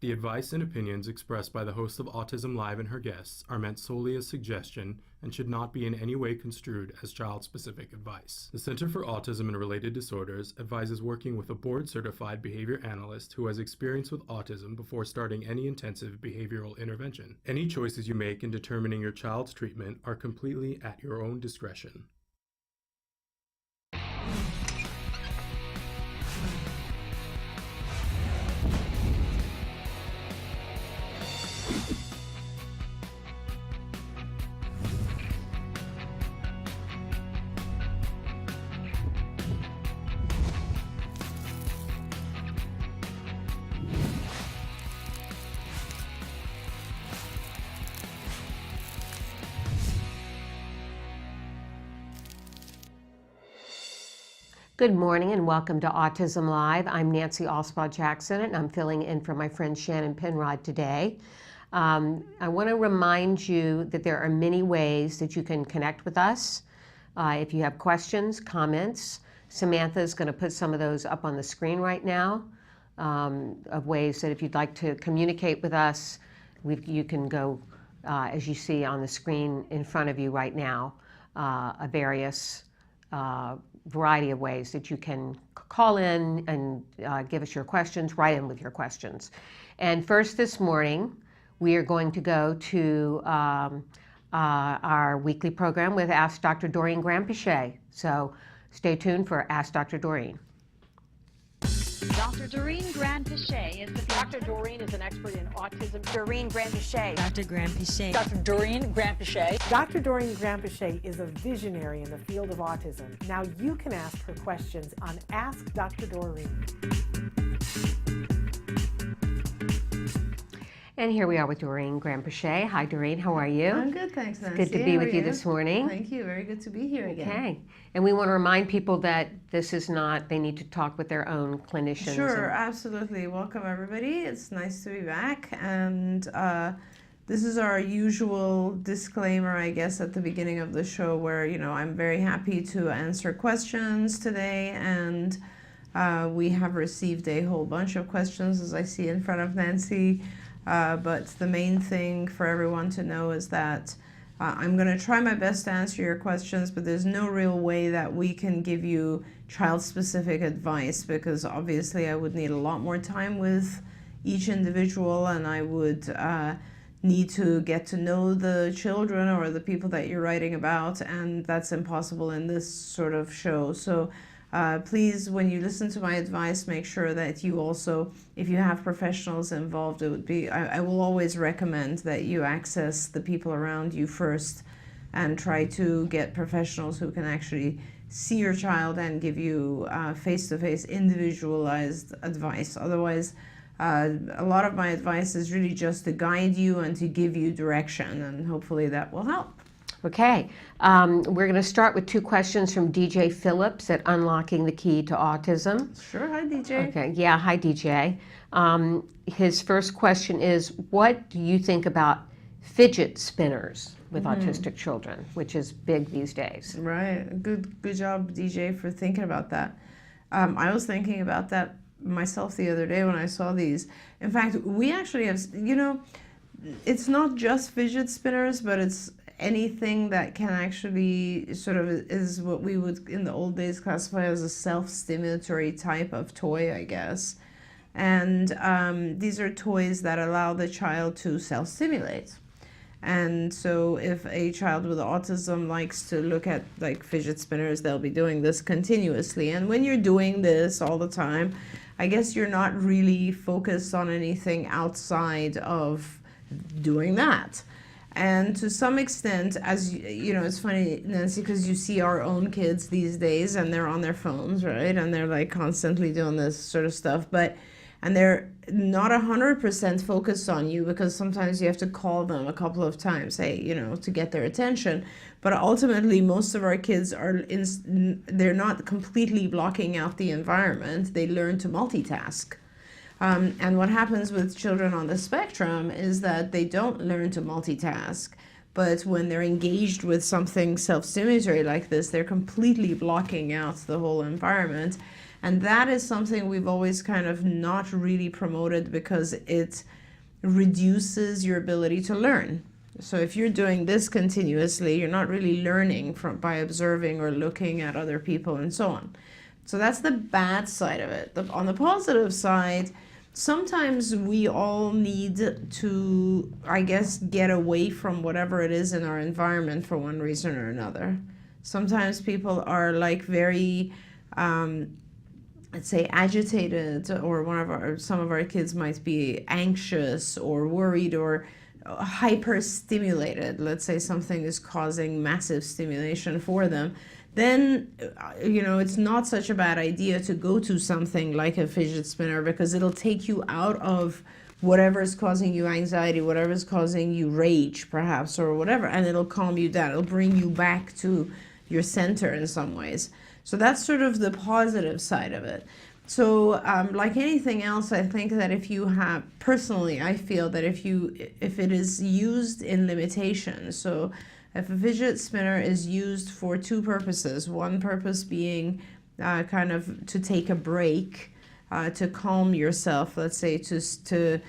The advice and opinions expressed by the host of Autism Live and her guests are meant solely as suggestion and should not be in any way construed as child-specific advice. The Center for Autism and Related Disorders advises working with a board-certified behavior analyst who has experience with autism before starting any intensive behavioral intervention. Any choices you make in determining your child's treatment are completely at your own discretion. Good morning and welcome to Autism Live. I'm Nancy Alspaugh-Jackson and I'm filling in for my friend Shannon Penrod today. I want to remind you that there are many ways that you can connect with us. If you have questions, comments, Samantha is going to put some of those up on the screen right now of ways that if you'd like to communicate with us, you can go, as you see on the screen in front of you right now, a various variety of ways that you can call in and give us your questions, write in with your questions. And first this morning, we are going to go to our weekly program with Ask Dr. Doreen Graham-Pichet. So stay tuned for Ask Dr. Doreen. Dr. Doreen Graham-Pichet is the Dr. Doreen is an expert in autism. Doreen Graham-Pichet. Dr. Graham-Pichet. Dr. Doreen Graham-Pichet. Dr. Doreen Graham-Pichet is a visionary in the field of autism. Now you can ask her questions on Ask Dr. Doreen. And here we are with Doreen Graham-Pichet. Hi, Doreen. How are you? I'm good, thanks, Nancy. Good to be with you this morning. Thank you. Very good to be here again. Okay. And we want to remind people that this is not, they need to talk with their own clinicians. Sure, absolutely. Welcome, everybody. It's nice to be back. And this is our usual disclaimer, I guess, at the beginning of the show where, I'm very happy to answer questions today. And we have received a whole bunch of questions, as I see in front of Nancy. But the main thing for everyone to know is that I'm going to try my best to answer your questions, but there's no real way that we can give you child-specific advice because obviously I would need a lot more time with each individual and I would need to get to know the children or the people that you're writing about, and that's impossible in this sort of show. So please, when you listen to my advice, make sure that you also, if you have professionals involved, it would be, I will always recommend that you access the people around you first and try to get professionals who can actually see your child and give you face-to-face individualized advice. Otherwise, a lot of my advice is really just to guide you and to give you direction, and hopefully that will help. Okay, we're going to start with two questions from DJ Phillips at Unlocking the Key to Autism. Sure, hi DJ. Okay, yeah, hi DJ. His first question is, what do you think about fidget spinners with autistic children, which is big these days? Right, good job DJ for thinking about that. I was thinking about that myself the other day when I saw these. In fact, we actually have, it's not just fidget spinners, but it's anything that can actually sort of is what we would in the old days classify as a self-stimulatory type of toy, I guess. And these are toys that allow the child to self-stimulate. And so if a child with autism likes to look at like fidget spinners, they'll be doing this continuously. And when you're doing this all the time, I guess you're not really focused on anything outside of doing that. And to some extent, as it's funny, Nancy, because you see our own kids these days and they're on their phones, right? And they're like constantly doing this sort of stuff, and they're not 100% focused on you because sometimes you have to call them a couple of times, to get their attention. But ultimately, most of our kids they're not completely blocking out the environment. They learn to multitask. And what happens with children on the spectrum is that they don't learn to multitask, but when they're engaged with something self-stimulatory like this, they're completely blocking out the whole environment. And that is something we've always kind of not really promoted because it reduces your ability to learn. So if you're doing this continuously, you're not really learning by observing or looking at other people and so on. So that's the bad side of it. On the positive side, sometimes we all need to, I guess, get away from whatever it is in our environment for one reason or another. Sometimes people are like very, let's say, agitated, or some of our kids might be anxious or worried or hyper-stimulated. Let's say something is causing massive stimulation for them. Then, it's not such a bad idea to go to something like a fidget spinner because it'll take you out of whatever is causing you anxiety, whatever is causing you rage, perhaps, or whatever, and it'll calm you down. It'll bring you back to your center in some ways. So that's sort of the positive side of it. So like anything else, I think that personally, I feel that if it is used in limitation, so if a fidget spinner is used for two purposes, one purpose being kind of to take a break, to calm yourself, let's say, to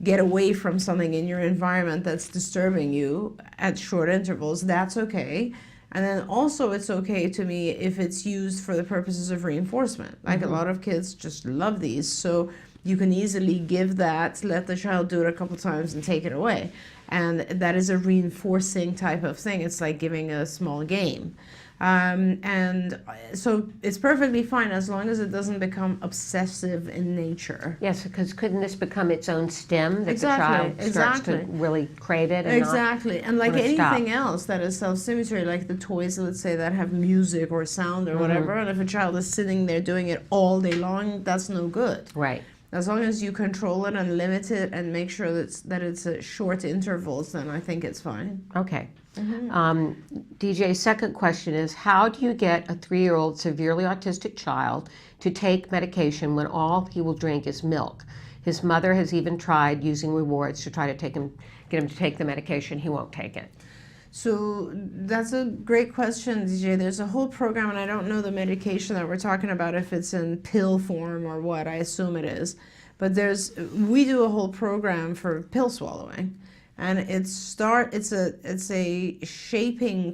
get away from something in your environment that's disturbing you at short intervals, that's okay. And then also it's okay to me if it's used for the purposes of reinforcement. Like a lot of kids just love these. So you can easily give that, let the child do it a couple times and take it away. And that is a reinforcing type of thing. It's like giving a small game. And so it's perfectly fine as long as it doesn't become obsessive in nature. Yes, because couldn't this become its own stem that Exactly, the child starts to really crave it? And Exactly. And like wanna anything stop. else that is self-stimulatory, like the toys, let's say, that have music or sound or whatever, and if a child is sitting there doing it all day long, that's no good. Right. As long as you control it and limit it and make sure that it's at short intervals, then I think it's fine. Okay. DJ's second question is, how do you get a 3-year-old severely autistic child to take medication when all he will drink is milk? His mother has even tried using rewards to try to get him to take the medication. He won't take it. So that's a great question, DJ. There's a whole program, and I don't know the medication that we're talking about, if it's in pill form or what. I assume it is. But we do a whole program for pill swallowing. And it's a shaping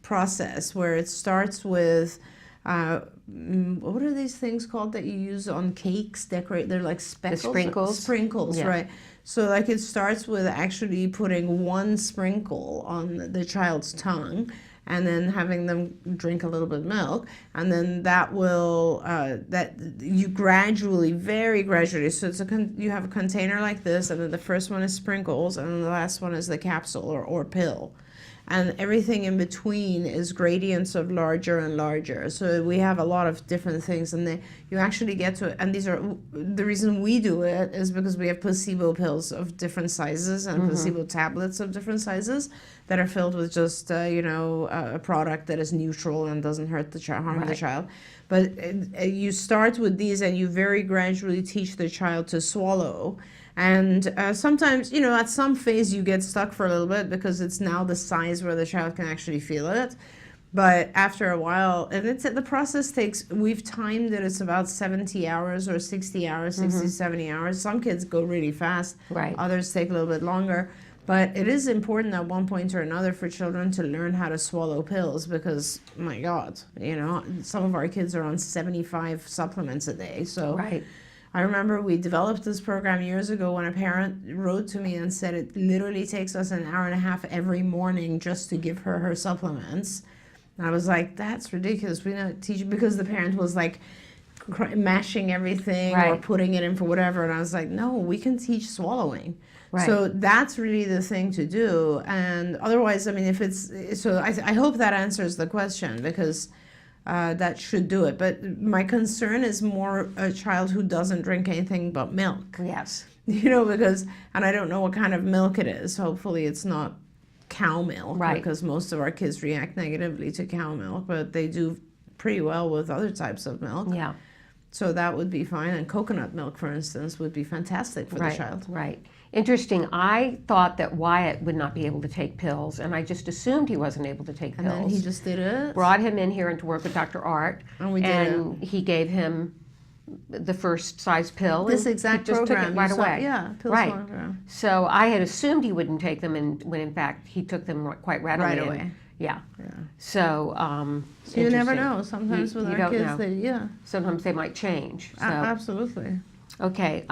process where it starts with what are these things called that you use on cakes? They're like speckles. The sprinkles. Sprinkles, Yeah. right? So like it starts with actually putting one sprinkle on the child's tongue, and then having them drink a little bit of milk, and then that will that you gradually, very gradually. So you have a container like this, and then the first one is sprinkles, and then the last one is the capsule or pill, and everything in between is gradients of larger and larger. So we have a lot of different things, and you actually get to it. And the reason we do it is because we have placebo pills of different sizes and placebo tablets of different sizes that are filled with just a product that is neutral and doesn't hurt harm the child. But you start with these, and you very gradually teach the child to swallow. And sometimes, at some phase you get stuck for a little bit because it's now the size where the child can actually feel it. But after a while, and the process we've timed it, it's about 70 hours or 60 hours, 60, 70 hours. Some kids go really fast. Right. Others take a little bit longer. But it is important at one point or another for children to learn how to swallow pills because, my God, some of our kids are on 75 supplements a day. So Right. I remember we developed this program years ago when a parent wrote to me and said it literally takes us an hour and a half every morning just to give her supplements. And I was like, that's ridiculous. We don't teach, because the parent was like mashing everything or Right. putting it in for whatever. And I was like, no, we can teach swallowing. Right. So that's really the thing to do. And otherwise, I mean, I hope that answers the question, because that should do it. But my concern is more a child who doesn't drink anything but milk. Yes. And I don't know what kind of milk it is. Hopefully it's not cow milk, Right. because most of our kids react negatively to cow milk, but they do pretty well with other types of milk. Yeah. So that would be fine. And coconut milk, for instance, would be fantastic for the child. Right. Interesting. I thought that Wyatt would not be able to take pills, and I just assumed he wasn't able to take And pills. then he just did it. Brought him in here and to work with Dr. Art, And we did and he gave him the first size pill. This and exact he just program. took it right you saw- away. Yeah, pill Right. sonogram. So I had assumed he wouldn't take them, and when in fact he took them quite readily. Right and- away. Yeah. Yeah. So. So you never interesting. know. Sometimes You with our don't kids, know. yeah, Sometimes they might change. So. absolutely. Okay,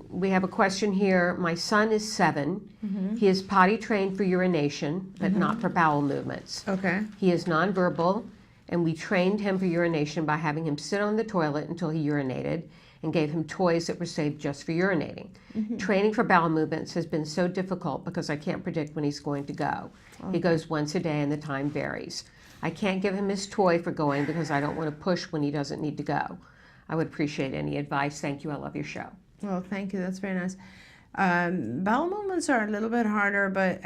we have a question here. My son is 7. He is potty trained for urination, but not for bowel movements. Okay. He is nonverbal, and we trained him for urination by having him sit on the toilet until he urinated and gave him toys that were saved just for urinating. Training for bowel movements has been so difficult because I can't predict when he's going to go. He goes once a day and the time varies. I can't give him his toy for going because I don't want to push when he doesn't need to go. I would appreciate any advice. Thank you. I love your show. Well, thank you. That's very nice. Bowel movements are a little bit harder, but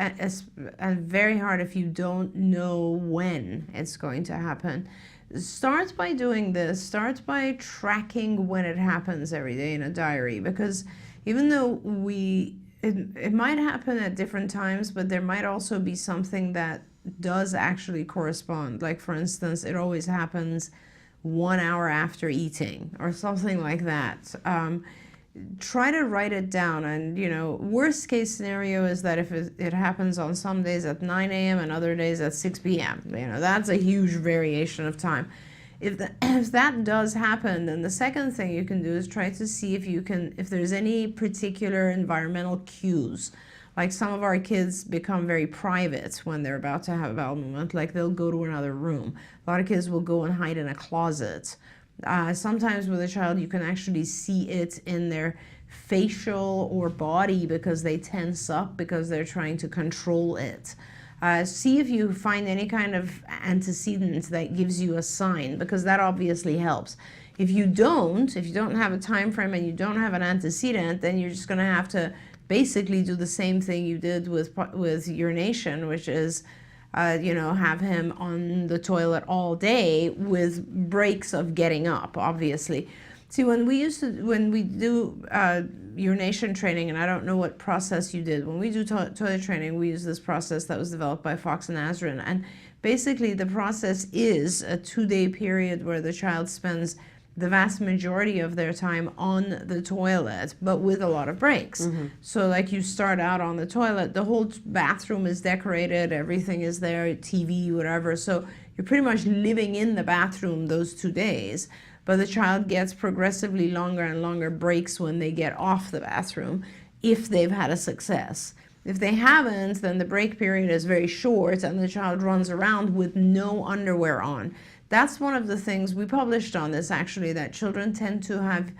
very hard if you don't know when it's going to happen. Start by doing this. Start by tracking when it happens every day in a diary, because even though it might happen at different times, but there might also be something that does actually correspond. Like, for instance, it always happens 1 hour after eating or something like that. Try to write it down, and worst case scenario is that if it happens on some days at 9 a.m. and other days at 6 p.m. That's a huge variation of time. If that does happen, then the second thing you can do is try to see if there's any particular environmental cues. Like, some of our kids become very private when they're about to have a bowel movement. Like, they'll go to another room. A lot of kids will go and hide in a closet. Sometimes with a child, you can actually see it in their facial or body because they tense up because they're trying to control it. See if you find any kind of antecedent that gives you a sign, because that obviously helps. If you don't have a time frame and you don't have an antecedent, then you're just going to have to basically do the same thing you did with urination, which is have him on the toilet all day with breaks of getting up, obviously. See, when we do urination training, and I don't know what process you did, when we do toilet training, we use this process that was developed by Fox and Azrin. And basically the process is a 2-day period where the child spends the vast majority of their time on the toilet, but with a lot of breaks. So like, you start out on the toilet, the whole bathroom is decorated, everything is there, TV, whatever. So you're pretty much living in the bathroom those 2 days, but the child gets progressively longer and longer breaks when they get off the bathroom, if they've had a success. If they haven't, then the break period is very short and the child runs around with no underwear on. That's one of the things we published on this, actually, that children tend to have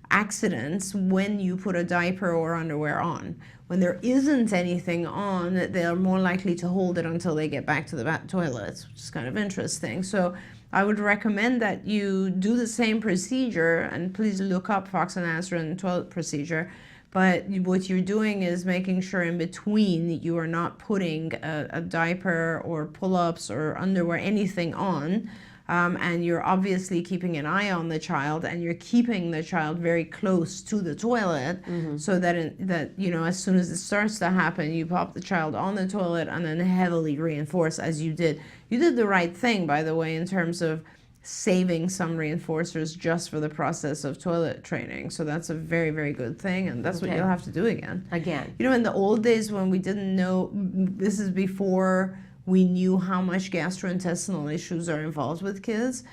accidents when you put a diaper or underwear on. When there isn't anything on, they're more likely to hold it until they get back to the toilets, which is kind of interesting. So I would recommend that you do the same procedure, and please look up Fox and Azrin toilet procedure. But what you're doing is making sure in between you are not putting a diaper or pull-ups or underwear, anything on. And you're obviously keeping an eye on the child, and you're keeping the child very close to the toilet, so that as soon as it starts to happen, you pop the child on the toilet and then heavily reinforce, as you did. You did the right thing, by the way, in terms of saving some reinforcers just for the process of toilet training. So that's a very, very good thing, and that's what you'll have to do again. In the old days when we didn't know, this is before we knew how much gastrointestinal issues are involved with kids.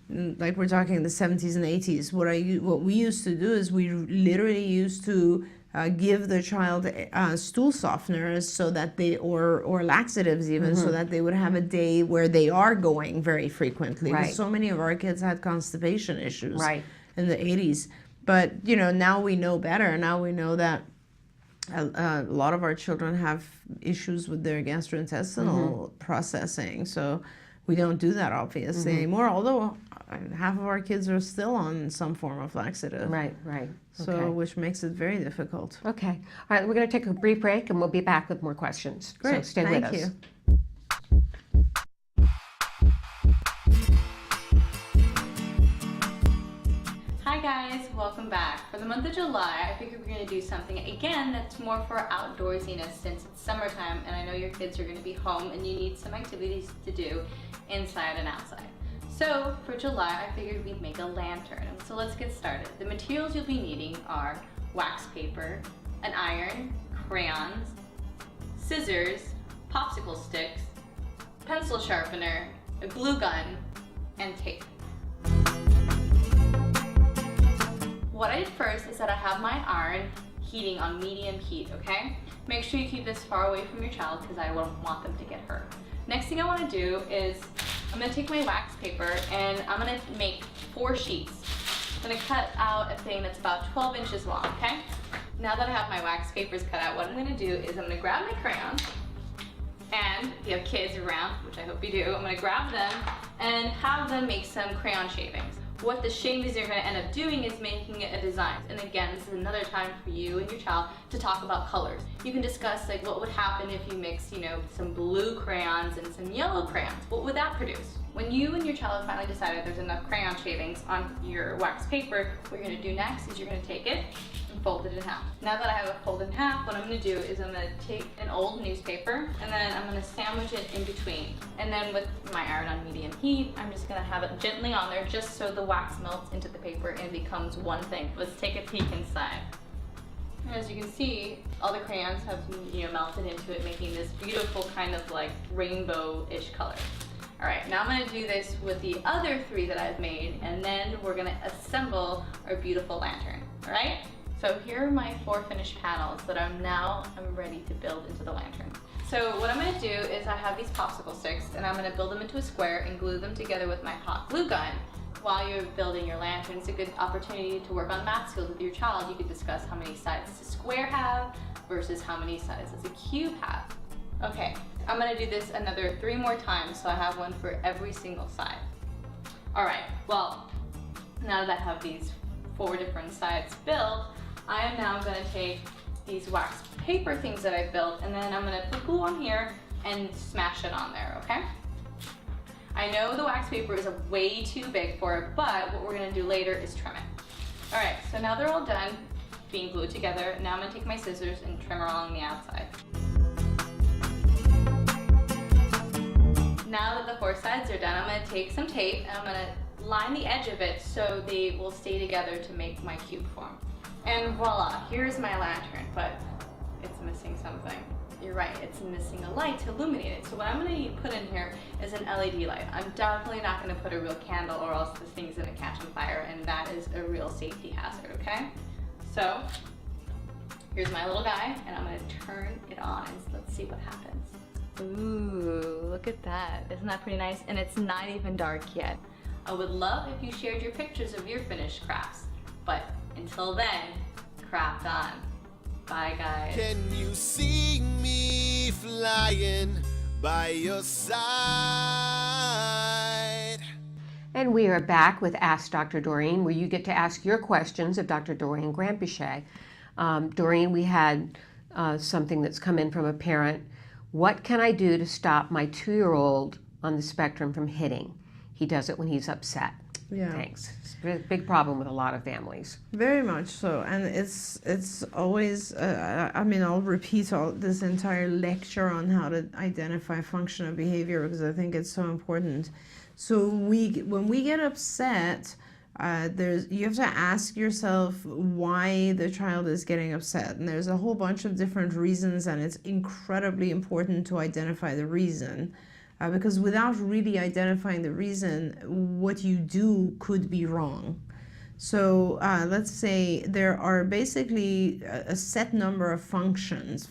Like, we're talking the 70s and 80s. What we used to do is we literally used to give the child stool softeners, so that or laxatives even, so that they would have a day where they are going very frequently. Right. So many of our kids had constipation issues in the 80s. But now we know better. Now we know that a lot of our children have issues with their gastrointestinal processing, so we don't do that obviously anymore, although half of our kids are still on some form of laxative. Right. So, which makes it very difficult. Okay. All right, we're going to take a brief break and we'll be back with more questions. Great. So stay with us. Thank you. Hi Hi guys, welcome back. For the month of July, I figured we're going to do something again that's more for outdoorsiness since it's summertime and I know your kids are going to be home and you need some activities to do inside and outside. So for July, I figured we'd make a lantern. So let's get started. The materials you'll be needing are wax paper, an iron, crayons, scissors, popsicle sticks, pencil sharpener, a glue gun, and tape. What I did first is that I have my iron heating on medium heat, okay? Make sure you keep this far away from your child because I won't want them to get hurt. Next thing I want to do is I'm going to take my wax paper and I'm going to make 4 sheets. I'm going to cut out a thing that's about 12 inches long, okay? Now that I have my wax papers cut out, what I'm going to do is I'm going to grab my crayons, and if you have kids around, which I hope you do, I'm going to grab them and have them make some crayon shavings. What the shavings are going to end up doing is making it a design. And again, this is another time for you and your child to talk about colors. You can discuss like what would happen if you mix, some blue crayons and some yellow crayons. What would that produce? When you and your child have finally decided there's enough crayon shavings on your wax paper, what you're going to do next is you're going to take it and fold it in half. Now that I have it folded in half, what I'm going to do is I'm going to take an old newspaper and then I'm going to sandwich it in between. And then with my iron on medium heat, I'm just going to have it gently on there just so the wax melts into the paper and becomes one thing. Let's take a peek inside. And as you can see, all the crayons have melted into it, making this beautiful kind of like rainbow-ish color. All right, now I'm going to do this with the other 3 that I've made, and then we're going to assemble our beautiful lantern. All right? So here are my 4 finished panels that I'm ready to build into the lantern. So what I'm going to do is I have these popsicle sticks, and I'm going to build them into a square and glue them together with my hot glue gun. While you're building your lantern, it's a good opportunity to work on math skills with your child. You could discuss how many sides does a square have versus how many sides does a cube have. Okay, I'm going to do this another 3 more times, so I have one for every single side. All right, well, now that I have these 4 different sides built, I am now going to take these wax paper things that I've built, and then I'm going to put glue on here and smash it on there, okay? I know the wax paper is way too big for it, but what we're going to do later is trim it. All right, so now they're all done being glued together. Now I'm going to take my scissors and trim along the outside. Now that the 4 sides are done, I'm going to take some tape and I'm going to line the edge of it so they will stay together to make my cube form. And voila, here's my lantern, but it's missing something. You're right, it's missing a light to illuminate it. So what I'm going to put in here is an LED light. I'm definitely not going to put a real candle or else this thing's going to catch on fire, and that is a real safety hazard, okay? So here's my little guy, and I'm going to turn it on and let's see what happens. Ooh, look at that. Isn't that pretty nice? And it's not even dark yet. I would love if you shared your pictures of your finished crafts. But until then, craft on. Bye, guys. Can you see me flying by your side? And we are back with Ask Dr. Doreen, where you get to ask your questions of Dr. Doreen Granpeesheh. Doreen, we had something that's come in from a parent. What can I do to stop my 2-year-old on the spectrum from hitting? He does it when he's upset. Yeah. Thanks. It's a big problem with a lot of families. Very much so, and it's always. I'll repeat this entire lecture on how to identify functional behavior because I think it's so important. So when we get upset, you have to ask yourself why the child is getting upset, and there's a whole bunch of different reasons, and it's incredibly important to identify the reason. Because without really identifying the reason, what you do could be wrong. So let's say there are basically a set number of functions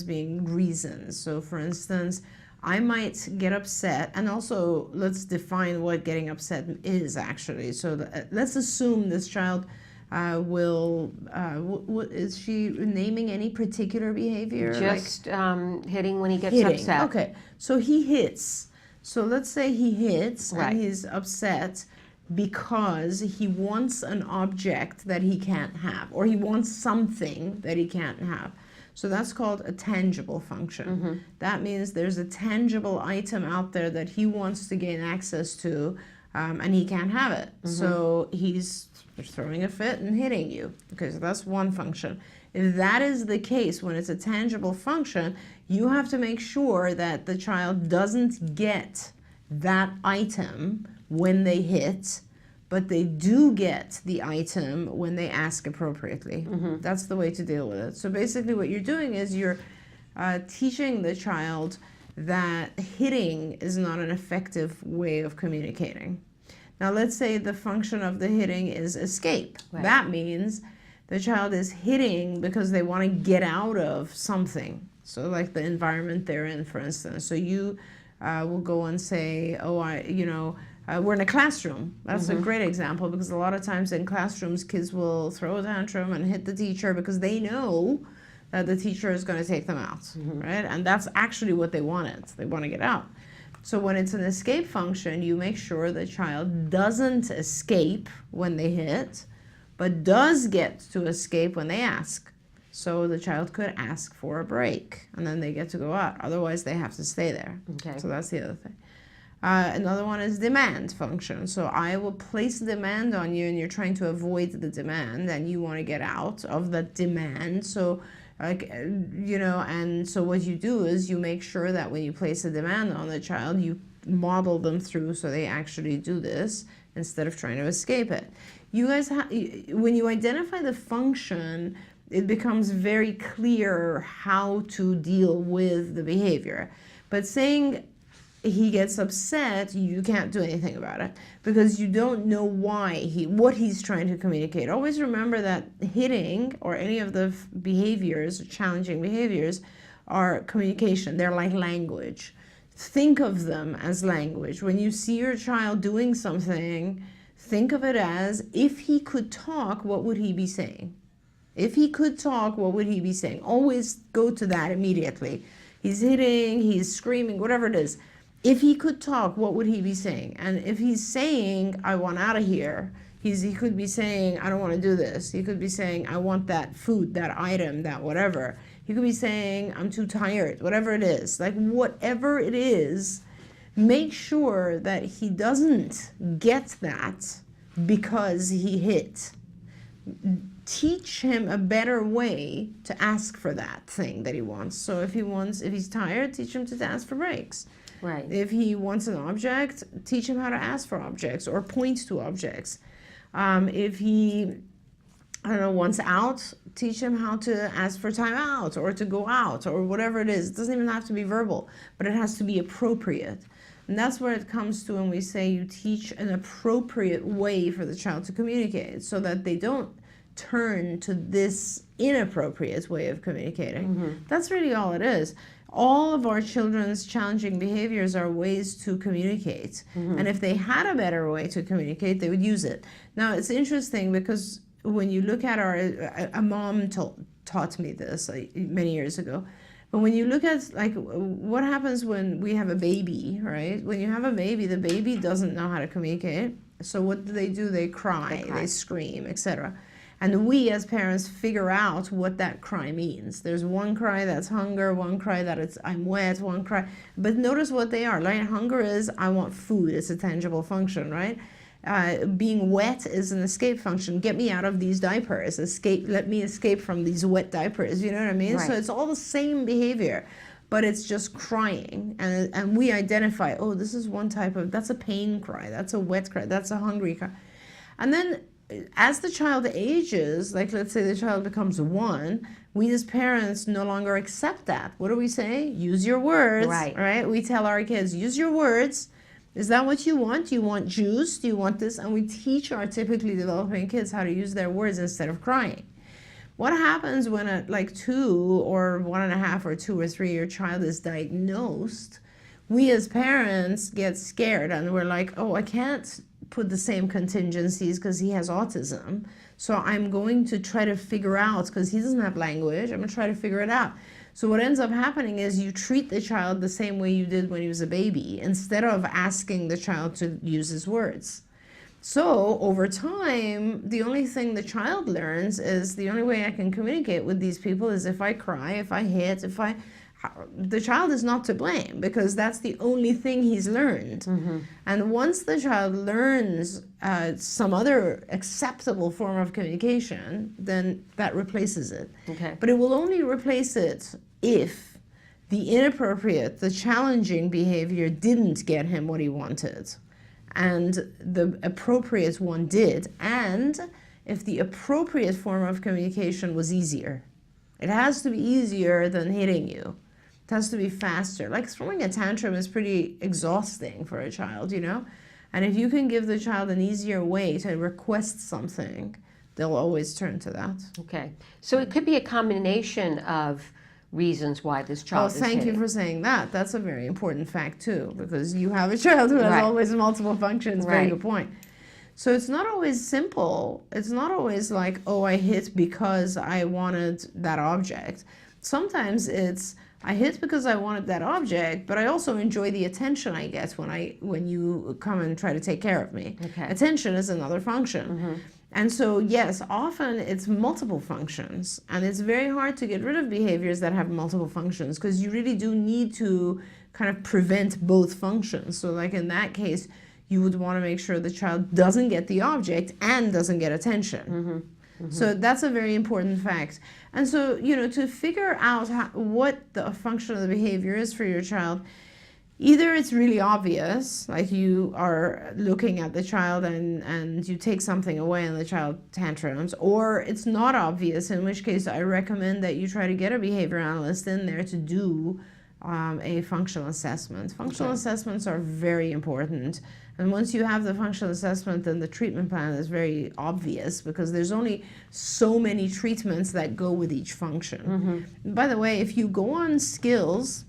being reasons. So for instance, I might get upset, and also let's define what getting upset is actually. So let's assume this child is she naming any particular behavior? Just hitting when he gets upset. Okay, so he hits. So let's say he hits Right. and he's upset because he wants an object that he can't have, or he wants something that he can't have. So that's called a tangible function. Mm-hmm. That means there's a tangible item out there that he wants to gain access to, and he can't have it. So he's throwing a fit and hitting you. Okay, so that's one function. If that is the case, when it's a tangible function, you have to make sure that the child doesn't get that item when they hit, but they do get the item when they ask appropriately. That's the way to deal with it. So basically what you're doing is you're teaching the child that hitting is not an effective way of communicating. Now let's say the function of the hitting is escape. Right. That means the child is hitting because they want to get out of something. So like the environment they're in, for instance. So you will go and say, oh, we're in a classroom. That's a great example, because a lot of times in classrooms, kids will throw a tantrum and hit the teacher because they know that the teacher is going to take them out, right? And that's actually what they wanted. They want to get out. So when it's an escape function, you make sure the child doesn't escape when they hit, but does get to escape when they ask. So the child could ask for a break, and then they get to go out. Otherwise, they have to stay there. Okay. So that's the other thing. Another one is demand function. So I will place a demand on you, and you're trying to avoid the demand, and you want to get out of the demand. So, and so what you do is you make sure that when you place a demand on the child, you model them through so they actually do this instead of trying to escape it. You guys, when you identify the function, it becomes very clear how to deal with the behavior. But saying he gets upset, you can't do anything about it because you don't know what he's trying to communicate. Always remember that hitting or any of the behaviors, challenging behaviors, are communication. They're like language. Think of them as language. When you see your child doing something, think of it as, if he could talk, what would he be saying? If he could talk, what would he be saying? Always go to that immediately. He's hitting, he's screaming, whatever it is. If he could talk, what would he be saying? And if he's saying, I want out of here, he could be saying, I don't want to do this. He could be saying, I want that food, that item, that whatever. He could be saying, I'm too tired, whatever it is. Like, whatever it is, make sure that he doesn't get that because he hit. Teach him a better way to ask for that thing that he wants. So if he's tired, teach him to ask for breaks. Right. If he wants an object, teach him how to ask for objects or point to objects. If he, wants out, teach him how to ask for time out or to go out or whatever it is. It doesn't even have to be verbal, but it has to be appropriate. And that's where it comes to when we say you teach an appropriate way for the child to communicate so that they don't turn to this inappropriate way of communicating. That's really all it is. All of our children's challenging behaviors are ways to communicate. And if they had a better way to communicate, they would use it. Now, it's interesting because when you look at a mom taught me this many years ago. But when you look at what happens when we have a baby, right? When you have a baby, the baby doesn't know how to communicate. So what do? They cry, they scream, etc. And we as parents figure out what that cry means. There's one cry that's hunger, one cry that it's I'm wet, one cry. But notice what they are. Like hunger is I want food. It's a tangible function, right? Being wet is an escape function. Get me out of these diapers. Escape. Let me escape from these wet diapers. You know what I mean? Right. So it's all the same behavior, but it's just crying. And we identify, oh, this is one type of, that's a pain cry. That's a wet cry. That's a hungry cry. And then as the child ages, like let's say the child becomes 1, we as parents no longer accept that. What do we say? Use your words. Right? We tell our kids, use your words. Is that what you want? Do you want juice? Do you want this? And we teach our typically developing kids how to use their words instead of crying. What happens when at 2 or 1.5 or 2 or 3 year child is diagnosed? We as parents get scared and we're like, oh, I can't put the same contingencies because he has autism. So I'm going to try to figure out, because he doesn't have language, I'm going to try to figure it out. So what ends up happening is you treat the child the same way you did when he was a baby, instead of asking the child to use his words. So over time, the only thing the child learns is the only way I can communicate with these people is if I cry, if I hit, if I the child is not to blame because that's the only thing he's learned. And once the child learns some other acceptable form of communication, then that replaces it. Okay. But it will only replace it if the inappropriate, the challenging behavior didn't get him what he wanted, and the appropriate one did, and if the appropriate form of communication was easier. It has to be easier than hitting you. It has to be faster. Like throwing a tantrum is pretty exhausting for a child, you know? And if you can give the child an easier way to request something, they'll always turn to that. Okay. So it could be a combination of reasons why this child is thank you hitting. for saying that. That's a very important fact too, because you have a child who has Right. always multiple functions. Very Right. good point. So it's not always simple. It's not always like, oh, I hit because I wanted that object. Sometimes it's, I hit because I wanted that object, but I also enjoy the attention I get when you come and try to take care of me. Okay. Attention is another function. And so, yes, often it's multiple functions, and it's very hard to get rid of behaviors that have multiple functions because you really do need to kind of prevent both functions. So like in that case, you would want to make sure the child doesn't get the object and doesn't get attention. So that's a very important fact. And so, you know, to figure out what the function of the behavior is for your child, either it's really obvious, like you are looking at the child and you take something away and the child tantrums, or it's not obvious, in which case I recommend that you try to get a behavior analyst in there to do a functional assessment. Functional assessments are very important. And once you have the functional assessment, then the treatment plan is very obvious because there's only so many treatments that go with each function. By the way, if you go on Skills,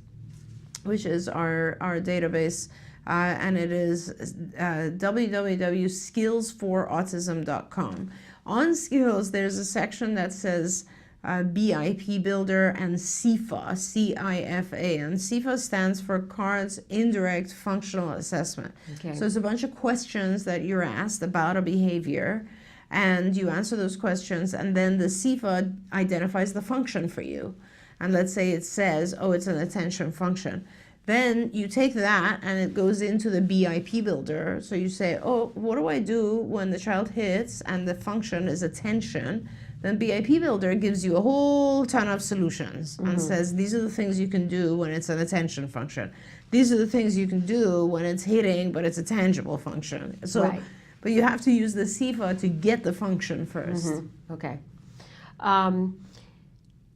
which is our database, and it is www.skillsforautism.com. On Skills, there's a section that says BIP Builder and CIFA, C-I-F-A, and CIFA stands for Cards Indirect Functional Assessment. Okay. So it's a bunch of questions that you're asked about a behavior, and you answer those questions, and then the CIFA identifies the function for you. And let's say it says, oh, it's an attention function. Then you take that and it goes into the BIP Builder. So you say, oh, what do I do when the child hits and the function is attention? Then BIP Builder gives you a whole ton of solutions and says, these are the things you can do when it's an attention function. These are the things you can do when it's hitting, but it's a tangible function. So, Right. But you have to use the CIFA to get the function first. Okay.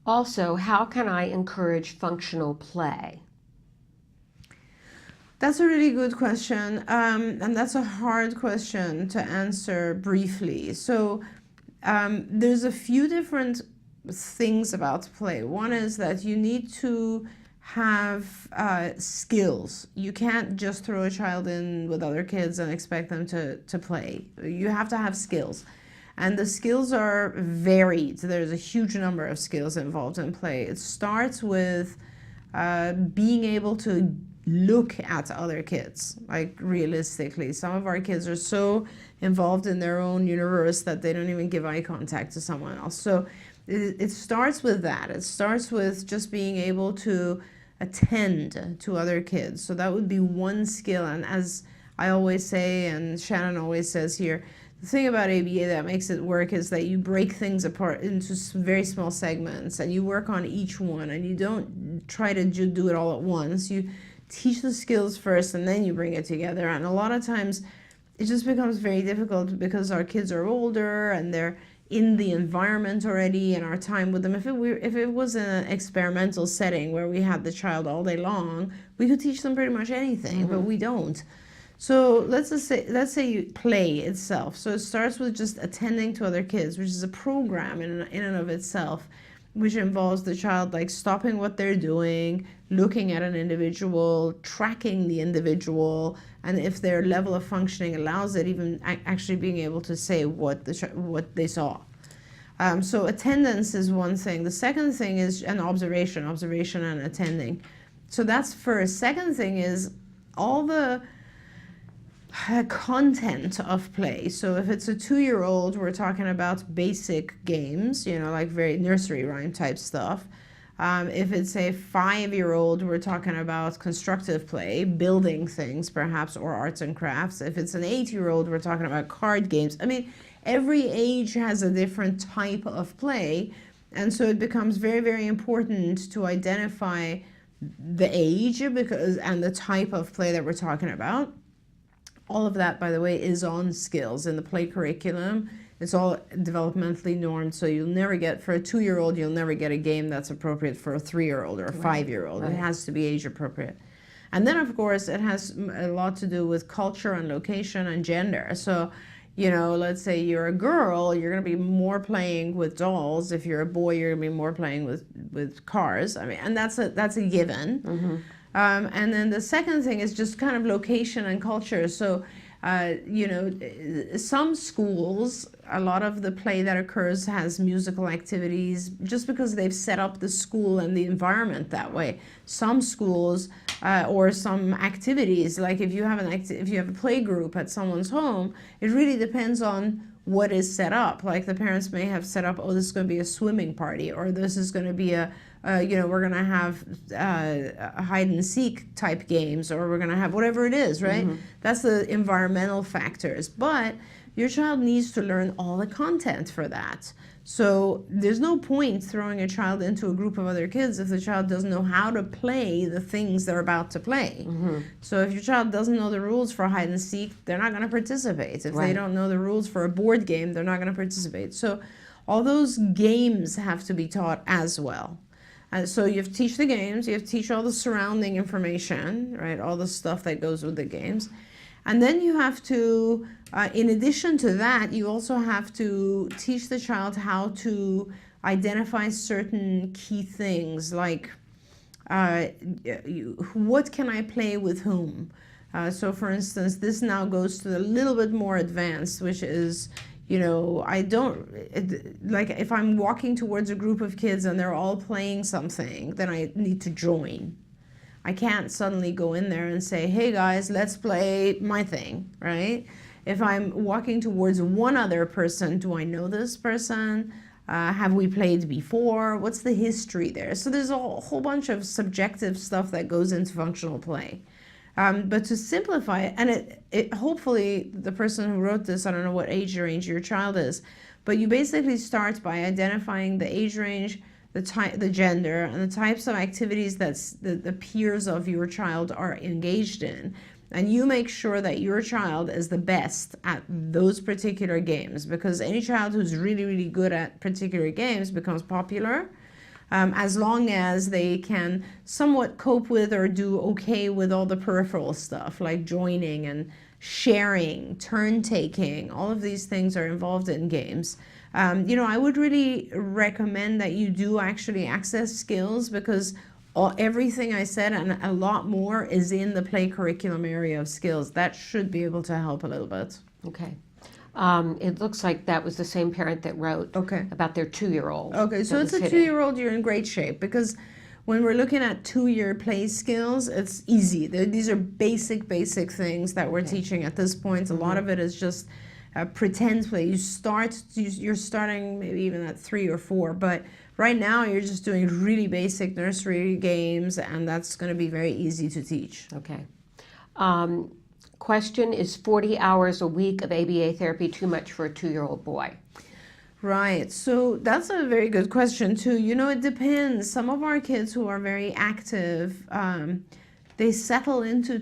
Also, how can I encourage functional play? That's a really good question, and that's a hard question to answer briefly. So there's a few different things about play. One is that you need to have skills. You can't just throw a child in with other kids and expect them to play. You have to have skills. And the skills are varied. There's a huge number of skills involved in play. It starts with being able to look at other kids, like realistically. Some of our kids are so involved in their own universe that they don't even give eye contact to someone else. So it starts with that. It starts with just being able to attend to other kids. So that would be one skill. And as I always say, and Shannon always says here, the thing about ABA that makes it work is that you break things apart into very small segments and you work on each one, and you don't try to do it all at once. You teach the skills first and then you bring it together. And a lot of times it just becomes very difficult because our kids are older and they're in the environment already, and our time with them. If it was an experimental setting where we had the child all day long, we could teach them pretty much anything, but we don't. So let's say you play itself. So it starts with just attending to other kids, which is a program in and of itself, which involves the child like stopping what they're doing, looking at an individual, tracking the individual, and if their level of functioning allows it, even actually being able to say what they saw. So attendance is one thing. The second thing is an observation and attending. So that's first. Second thing is all the content of play. So if it's a 2-year-old, we're talking about basic games, like very nursery rhyme type stuff. If it's a 5-year-old, we're talking about constructive play, building things perhaps, or arts and crafts. If it's an 8-year-old, we're talking about card games. I mean, every age has a different type of play. And so it becomes very, very important to identify the age and the type of play that we're talking about. All of that, by the way, is on skills in the play curriculum. It's all developmentally normed, so you'll never get, for a 2-year-old, you'll never get a game that's appropriate for a 3-year-old or a 5-year-old. Right. It has to be age appropriate. And then, of course, it has a lot to do with culture and location and gender. So, you know, let's say you're a girl, you're going to be more playing with dolls. If you're a boy, you're going to be more playing with cars. I mean, and that's a given. Mm-hmm. And then the second thing is just kind of location and culture. So, you know, some schools, a lot of the play that occurs has musical activities just because they've set up the school and the environment that way. Some schools or some activities, like if you have a play group at someone's home, it really depends on what is set up. Like the parents may have set up, oh, this is going to be a swimming party, or this is going to be you know, we're going to have hide and seek type games, or we're going to have whatever it is, right? Mm-hmm. That's the environmental factors. But your child needs to learn all the content for that. So there's no point throwing a child into a group of other kids if the child doesn't know how to play the things they're about to play. Mm-hmm. So if your child doesn't know the rules for hide and seek, they're not going to participate. If they don't know the rules for a board game, they're not going to participate. So all those games have to be taught as well. So you have to teach the games, you have to teach all the surrounding information, right? All the stuff that goes with the games. And then you have to, in addition to that, you also have to teach the child how to identify certain key things, like what can I play with whom? So for instance, this now goes to a little bit more advanced, which is, you know, like if I'm walking towards a group of kids and they're all playing something, then I need to join. I can't suddenly go in there and say, hey guys, let's play my thing, right? If I'm walking towards one other person, do I know this person? Have we played before? What's the history there? So there's a whole bunch of subjective stuff that goes into functional play. But to simplify it, and it hopefully the person who wrote this, I don't know what age range your child is, but you basically start by identifying the age range, the gender, and the types of activities that the peers of your child are engaged in. And you make sure that your child is the best at those particular games, because any child who's really, really good at particular games becomes popular. As long as they can somewhat cope with or do okay with all the peripheral stuff, like joining and sharing, turn taking, all of these things are involved in games. You know, I would really recommend that you do actually access skills, because everything I said and a lot more is in the play curriculum area of skills. That should be able to help a little bit. Okay. It looks like that was the same parent that wrote about their 2-year-old. Okay, so it's a 2-year-old, you're in great shape, because when we're looking at 2-year play skills, it's easy. These are basic things that we're teaching at this point. A lot of it is just pretend play. You're starting maybe even at 3 or 4, but right now you're just doing really basic nursery games, and that's going to be very easy to teach. Okay. Question, is 40 hours a week of ABA therapy too much for a 2-year-old boy? Right. So that's a very good question too. You know, it depends. Some of our kids who are very active, they settle into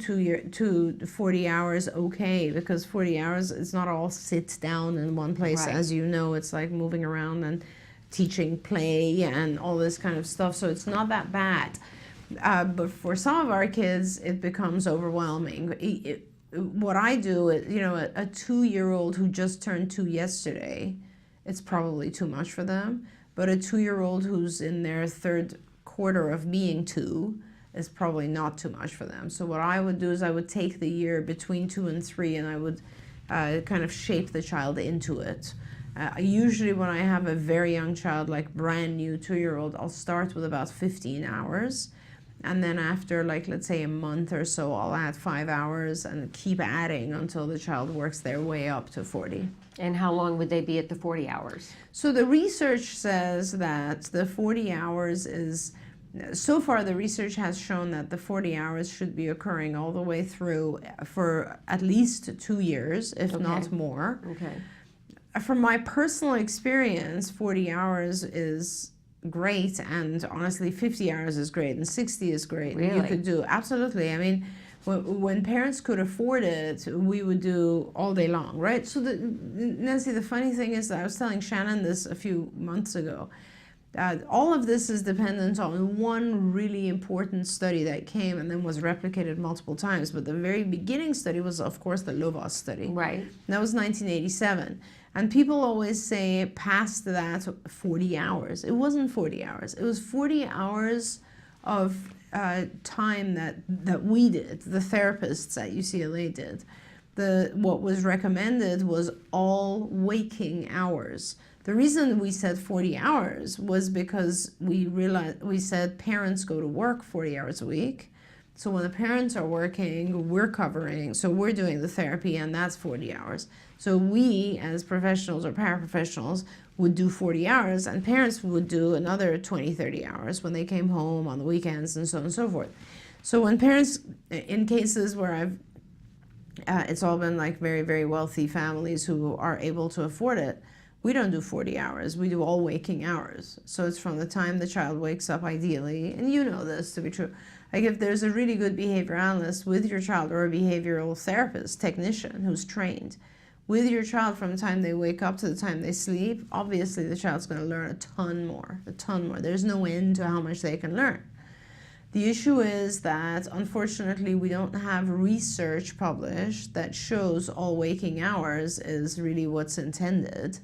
40 hours okay, because 40 hours, it's not all sit down in one place. Right. As you know, it's like moving around and teaching play and all this kind of stuff. So it's not that bad. But for some of our kids, it becomes overwhelming. What I do is, you know, a 2-year-old who just turned 2 yesterday, it's probably too much for them. But a 2-year-old who's in their 3rd quarter of being 2 is probably not too much for them. So what I would do is I would take the year between 2 and 3 and I would kind of shape the child into it. Usually when I have a very young child, like brand new 2-year-old, I'll start with about 15 hours. And then after, like, let's say a month or so, I'll add 5 hours and keep adding until the child works their way up to 40. And how long would they be at the 40 hours? So the research says that the 40 hours is So far, the research has shown that the 40 hours should be occurring all the way through for at least 2 years, if not more. Okay. From my personal experience, 40 hours is great, and honestly, 50 hours is great, and 60 is great. Really? You could do, absolutely. I mean, when parents could afford it, we would do all day long, right? So, Nancy, the funny thing is that I was telling Shannon this a few months ago. All of this is dependent on one really important study that came and then was replicated multiple times. But the very beginning study was, of course, the Lovas study. Right. That was 1987. And people always say past that 40 hours. It wasn't 40 hours. It was 40 hours of time that we did, the therapists at UCLA did. What was recommended was all waking hours. The reason we said 40 hours was because we said parents go to work 40 hours a week. So when the parents are working, we're doing the therapy, and that's 40 hours. So we, as professionals or paraprofessionals, would do 40 hours, and parents would do another 20, 30 hours when they came home on the weekends, and so on and so forth. So when parents, in cases where it's all been like very, very wealthy families who are able to afford it, we don't do 40 hours. We do all waking hours. So it's from the time the child wakes up, ideally, and you know this to be true. Like if there's a really good behavior analyst with your child, or a behavioral therapist, technician who's trained with your child from the time they wake up to the time they sleep, obviously the child's going to learn a ton more. There's no end to how much they can learn. The issue is that, unfortunately, we don't have research published that shows all waking hours is really what's intended.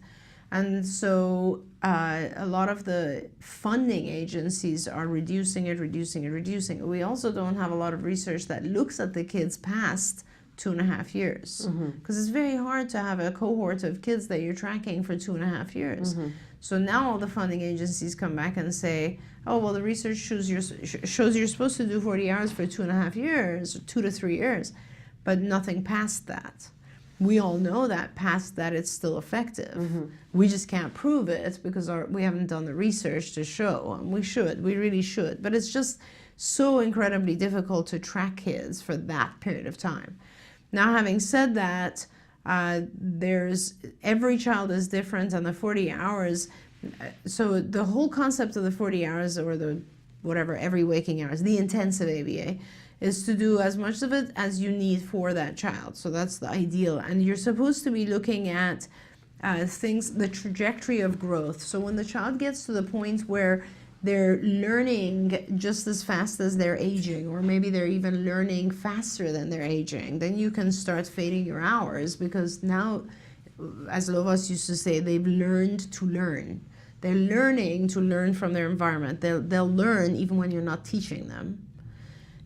And so a lot of the funding agencies are reducing it. We also don't have a lot of research that looks at the kids past 2.5 years. Because it's very hard to have a cohort of kids that you're tracking for 2.5 years. So now all the funding agencies come back and say, oh, well, the research shows you're supposed to do 40 hours for 2.5 years, or 2 to 3 years, but nothing past that. We all know that past that it's still effective. We just can't prove it because we haven't done the research to show. We really should. But it's just so incredibly difficult to track kids for that period of time. Now, having said that, every child is different, and the 40 hours, so the whole concept of the 40 hours, or the whatever, every waking hours, the intensive ABA, is to do as much of it as you need for that child. So that's the ideal. And you're supposed to be looking at the trajectory of growth. So when the child gets to the point where they're learning just as fast as they're aging, or maybe they're even learning faster than they're aging, then you can start fading your hours, because now, as Lovas used to say, they've learned to learn. They're learning to learn from their environment. They'll learn even when you're not teaching them.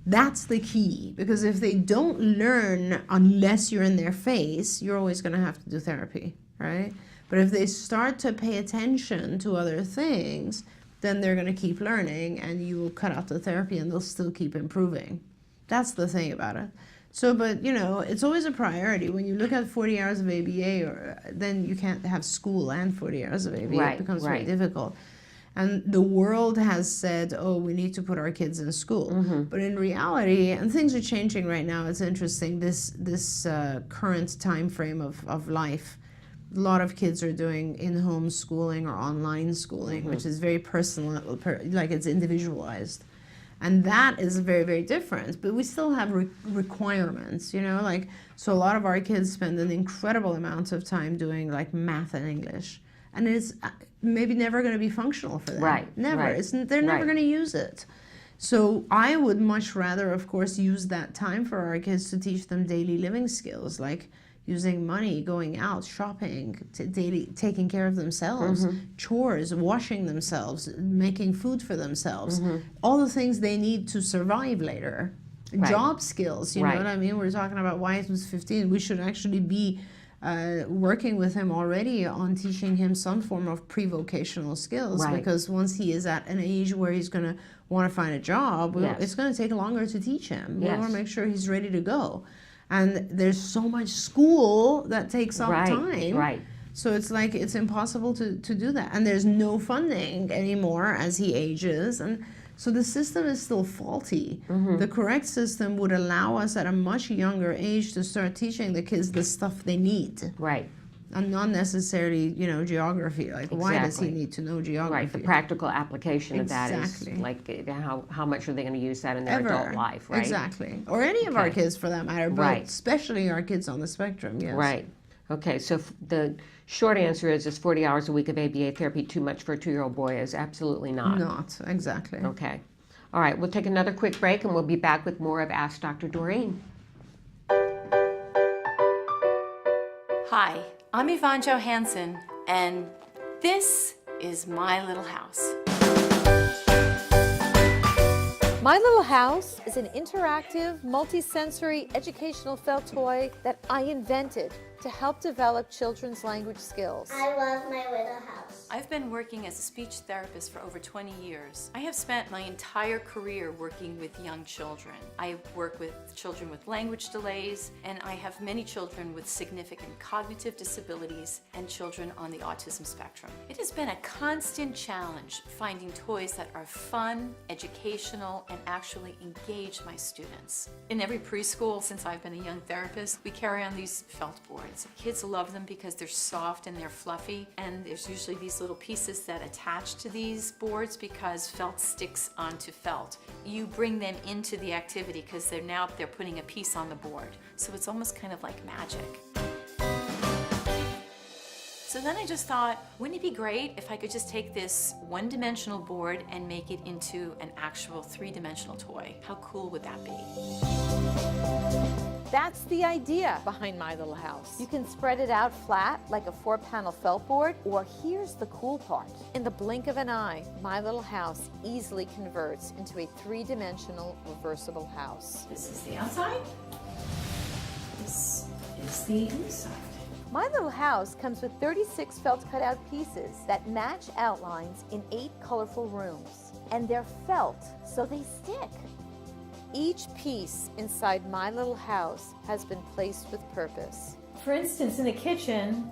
That's the key, because if they don't learn unless you're in their face, you're always going to have to do therapy, right? But if they start to pay attention to other things, then they're going to keep learning, and you will cut out the therapy and they'll still keep improving. That's the thing about it. So, but it's always a priority. When you look at 40 hours of ABA, then you can't have school and 40 hours of ABA. Right, it becomes right. very difficult. And the world has said, oh, we need to put our kids in school. But in reality, and things are changing right now, it's interesting, this current time frame of life, a lot of kids are doing in-home schooling or online schooling, which is very personal, like it's individualized. And that is very, very different. But we still have requirements, so a lot of our kids spend an incredible amount of time doing like math and English. And it's maybe never going to be functional for them. Right. Never. Right. They're never Right. going to use it. So I would much rather, of course, use that time for our kids to teach them daily living skills, like using money, going out, shopping, taking care of themselves, chores, washing themselves, making food for themselves, all the things they need to survive later. Right. Job skills, you know Right. what I mean? We're talking about Wyatt who's 15. We should actually be working with him already on teaching him some form of pre-vocational skills, Right. because once he is at an age where he's going to want to find a job, Yes. it's going to take longer to teach him. We Yes. want to make sure he's ready to go. And there's so much school that takes up Right, time. right. So it's like it's impossible to do that. And there's no funding anymore as he ages. And So the system is still faulty. Mm-hmm. The correct system would allow us at a much younger age to start teaching the kids the stuff they need. Right. And not necessarily, geography. Like, why does he Exactly. need to know geography? Right, the practical application of that is Exactly. like how much are they going to use that in their Ever. adult life, right? Exactly. Or any of our Okay. kids for that matter, but Right. especially our kids on the spectrum, yes. Right. Okay, so the short answer is 40 hours a week of ABA therapy too much for a 2-year-old boy? Is absolutely not. Not, exactly. Okay. All right, we'll take another quick break and we'll be back with more of Ask Dr. Doreen. Hi, I'm Yvonne Johansson, and this is My Little House. My Little House is an interactive, multi-sensory educational felt toy that I invented to help develop children's language skills. I love My Little House. I've been working as a speech therapist for over 20 years. I have spent my entire career working with young children. I work with children with language delays, and I have many children with significant cognitive disabilities and children on the autism spectrum. It has been a constant challenge finding toys that are fun, educational, and actually engage my students. In every preschool, since I've been a young therapist, we carry on these felt boards. Kids love them because they're soft and they're fluffy, and there's usually these little pieces that attach to these boards because felt sticks onto felt. You bring them into the activity because they're putting a piece on the board. So it's almost kind of like magic. So then I just thought, wouldn't it be great if I could just take this one-dimensional board and make it into an actual 3-dimensional toy? How cool would that be? That's the idea behind My Little House. You can spread it out flat like a 4-panel felt board, or here's the cool part. In the blink of an eye, My Little House easily converts into a 3-dimensional reversible house. This is the outside. This is the inside. My Little House comes with 36 felt cutout pieces that match outlines in 8 colorful rooms. And they're felt, so they stick. Each piece inside My Little House has been placed with purpose. For instance, in the kitchen,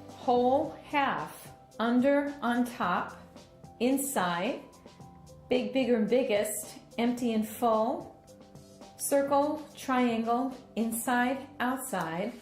whole, half, under, on top, inside, big, bigger, and biggest, empty and full, circle, triangle, inside, outside.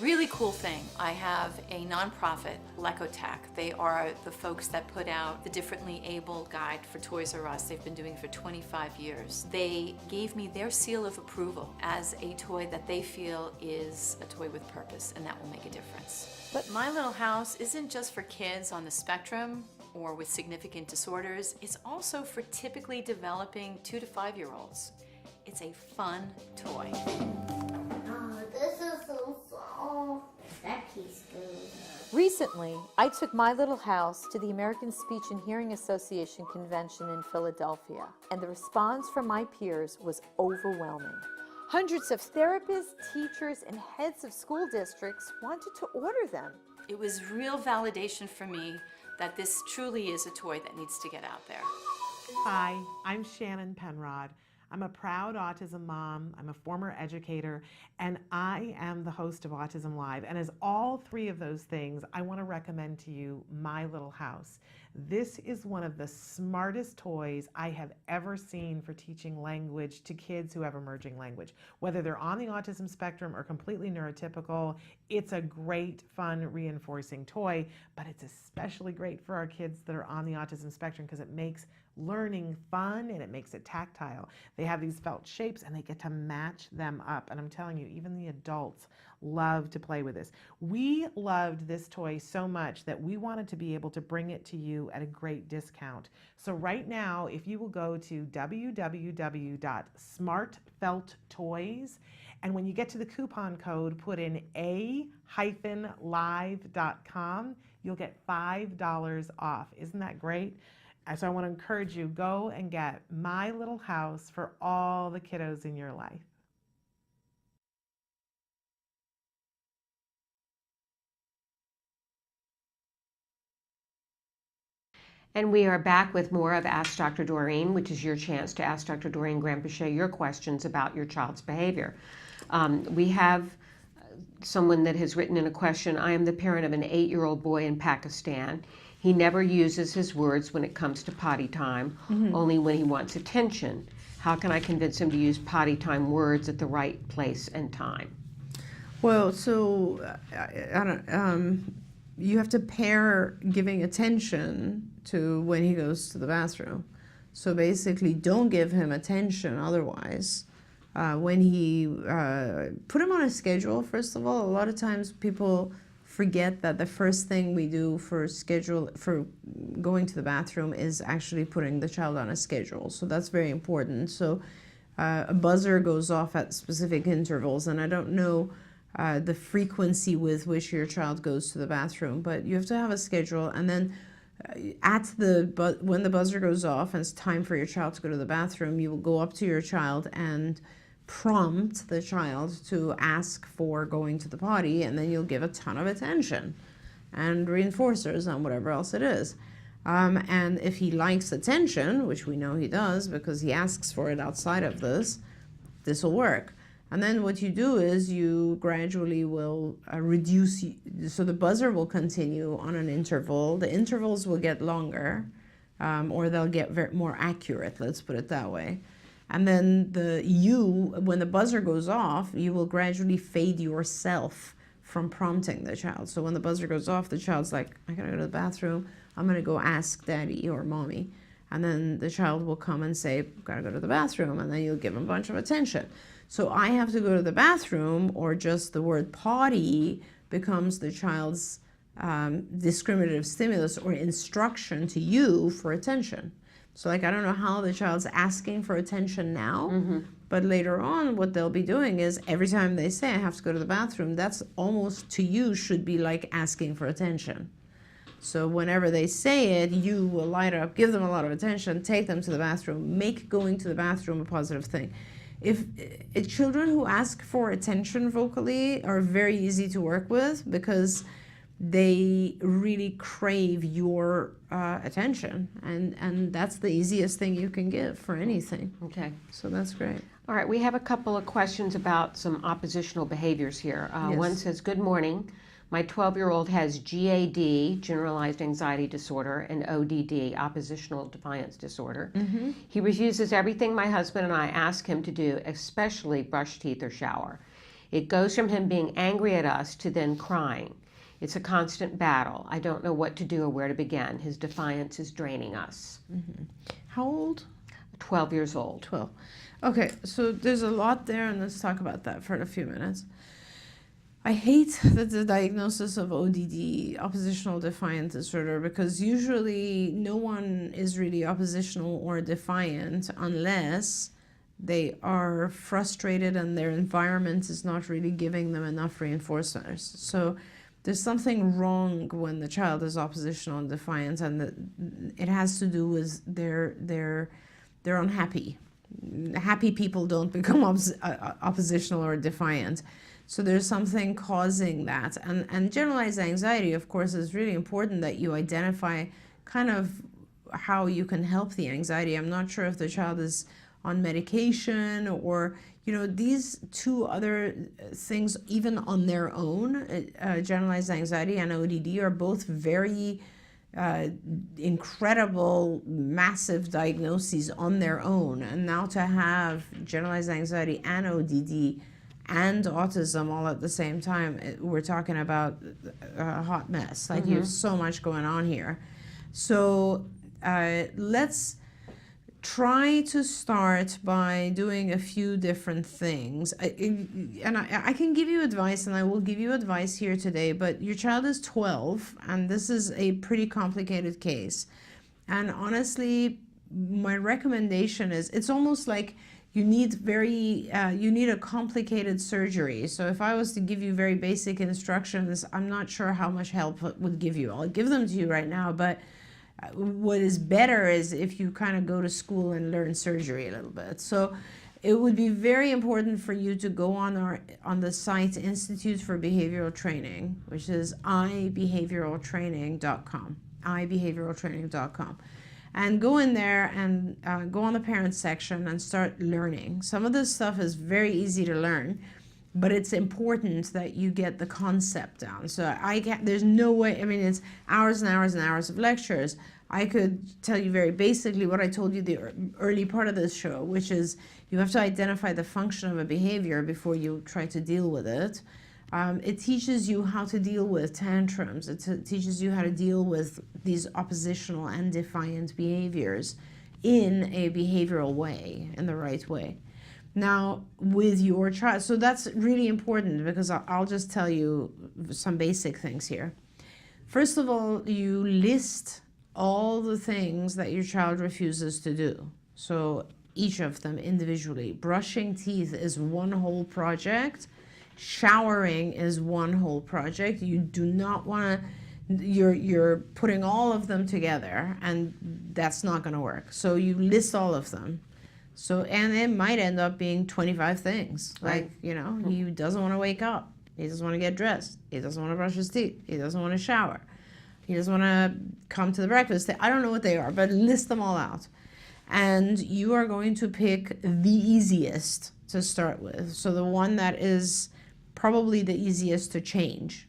Really cool thing, I have a nonprofit, Lecotech. They are the folks that put out the Differently Able Guide for Toys R Us. They've been doing it for 25 years. They gave me their seal of approval as a toy that they feel is a toy with purpose, and that will make a difference. But My Little House isn't just for kids on the spectrum or with significant disorders. It's also for typically developing 2 to 5-year-olds. It's a fun toy. Oh, this is so soft. That piece goes. Recently, I took My Little House to the American Speech and Hearing Association convention in Philadelphia, and the response from my peers was overwhelming. Hundreds of therapists, teachers, and heads of school districts wanted to order them. It was real validation for me that this truly is a toy that needs to get out there. Hi, I'm Shannon Penrod. I'm a proud autism mom, I'm a former educator, and I am the host of Autism Live. And as all 3 of those things, I want to recommend to you My Little House. This is one of the smartest toys I have ever seen for teaching language to kids who have emerging language. Whether they're on the autism spectrum or completely neurotypical, it's a great, fun, reinforcing toy, but it's especially great for our kids that are on the autism spectrum because it makes learning fun and it makes it tactile. They have these felt shapes and they get to match them up. And I'm telling you, even the adults love to play with this. We loved this toy so much that we wanted to be able to bring it to you at a great discount. So right now, if you will go to www.smartfelttoys, and when you get to the coupon code, put in a-live.com, you'll get $5 off. Isn't that great? So I want to encourage you, go and get My Little House for all the kiddos in your life. And we are back with more of Ask Dr. Doreen, which is your chance to ask Dr. Doreen Grandpichet your questions about your child's behavior. We have someone that has written in a question, I am the parent of an 8-year-old boy in Pakistan. He never uses his words when it comes to potty time, only when he wants attention. How can I convince him to use potty time words at the right place and time? Well, so you have to pair giving attention to when he goes to the bathroom. So basically, don't give him attention otherwise. When he put him on a schedule, first of all, a lot of times people forget that the first thing we do for going to the bathroom is actually putting the child on a schedule. So that's very important. So a buzzer goes off at specific intervals, and I don't know the frequency with which your child goes to the bathroom, but you have to have a schedule. And then when the buzzer goes off and it's time for your child to go to the bathroom, you will go up to your child and prompt the child to ask for going to the potty, and then you'll give a ton of attention and reinforcers and whatever else it is. And if he likes attention, which we know he does because he asks for it outside of this will work. And then what you do is you gradually will reduce, so the buzzer will continue on an interval. The intervals will get longer, or they'll get more accurate, let's put it that way. And then when the buzzer goes off, you will gradually fade yourself from prompting the child. So when the buzzer goes off, the child's like, I gotta go to the bathroom. I'm gonna go ask daddy or mommy. And then the child will come and say, gotta go to the bathroom. And then you'll give him a bunch of attention. So I have to go to the bathroom, or just the word potty becomes the child's discriminative stimulus or instruction to you for attention. So like, I don't know how the child's asking for attention now, but later on what they'll be doing is every time they say I have to go to the bathroom, that's almost to you should be like asking for attention. So whenever they say it, you will light up, give them a lot of attention, take them to the bathroom, make going to the bathroom a positive thing. If children who ask for attention vocally are very easy to work with because they really crave your attention, and that's the easiest thing you can give for anything. Okay. So that's great. All right, we have a couple of questions about some oppositional behaviors here. Yes. One says, good morning. My 12-year-old has GAD, generalized anxiety disorder, and ODD, oppositional defiance disorder. He refuses everything my husband and I ask him to do, especially brush teeth or shower. It goes from him being angry at us to then crying. It's a constant battle. I don't know what to do or where to begin. His defiance is draining us. How old? 12 years old. 12. Okay, so there's a lot there, and let's talk about that for a few minutes. I hate the diagnosis of ODD, oppositional defiant disorder, because usually no one is really oppositional or defiant unless they are frustrated and their environment is not really giving them enough reinforcers. So there's something wrong when the child is oppositional and defiant, and it has to do with they're unhappy. Happy people don't become oppositional or defiant. So there's something causing that. And generalized anxiety, of course, is really important that you identify kind of how you can help the anxiety. I'm not sure if the child is on medication or, these two other things, even on their own, generalized anxiety and ODD are both very incredible, massive diagnoses on their own. And now to have generalized anxiety and ODD and autism all at the same time, we're talking about a hot mess. Like, you have so much going on here. So let's try to start by doing a few different things. I can give you advice, and I will give you advice here today, but your child is 12, and this is a pretty complicated case. And honestly, my recommendation is, it's almost like you need a complicated surgery. So if I was to give you very basic instructions, I'm not sure how much help it would give you. I'll give them to you right now, but what is better is if you kind of go to school and learn surgery a little bit. So it would be very important for you to go on the site Institute for Behavioral Training, which is ibehavioraltraining.com, ibehavioraltraining.com. And go in there and go on the parents section and start learning. Some of this stuff is very easy to learn. but it's important that you get the concept down. So there's no way, I mean, it's hours and hours and hours of lectures. I could tell you very basically what I told you the early part of this show, which is you have to identify the function of a behavior before you try to deal with it. It teaches you how to deal with tantrums. It teaches you how to deal with these oppositional and defiant behaviors in a behavioral way, in the right way. Now, with your child, so that's really important because I'll just tell you some basic things here. First of all, you list all the things that your child refuses to do. So each of them individually. Brushing teeth is one whole project. Showering is one whole project. You do not want to, you're putting all of them together, and that's not going to work. So you list all of them. So, and it might end up being 25 things. Right. Like, you know, he doesn't want to wake up. He doesn't want to get dressed. He doesn't want to brush his teeth. He doesn't want to shower. He doesn't want to come to the breakfast. I don't know what they are, but list them all out. And you are going to pick the easiest to start with. So the one that is probably the easiest to change.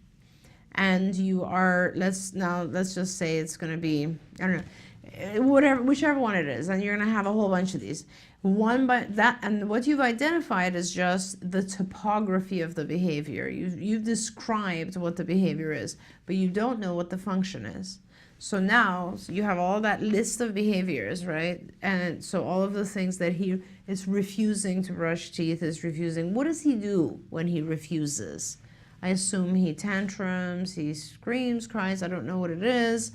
And you are, let's just say it's going to be, I don't know, whichever one it is, and you're going to have a whole bunch of these. One by that, and what you've identified is just the topography of the behavior. You've described what the behavior is, but you don't know what the function is. So now you have all that list of behaviors, right? And so all of the things that he is refusing to brush teeth, is refusing. What does he do when he refuses? I assume he tantrums, he screams, cries, I don't know what it is.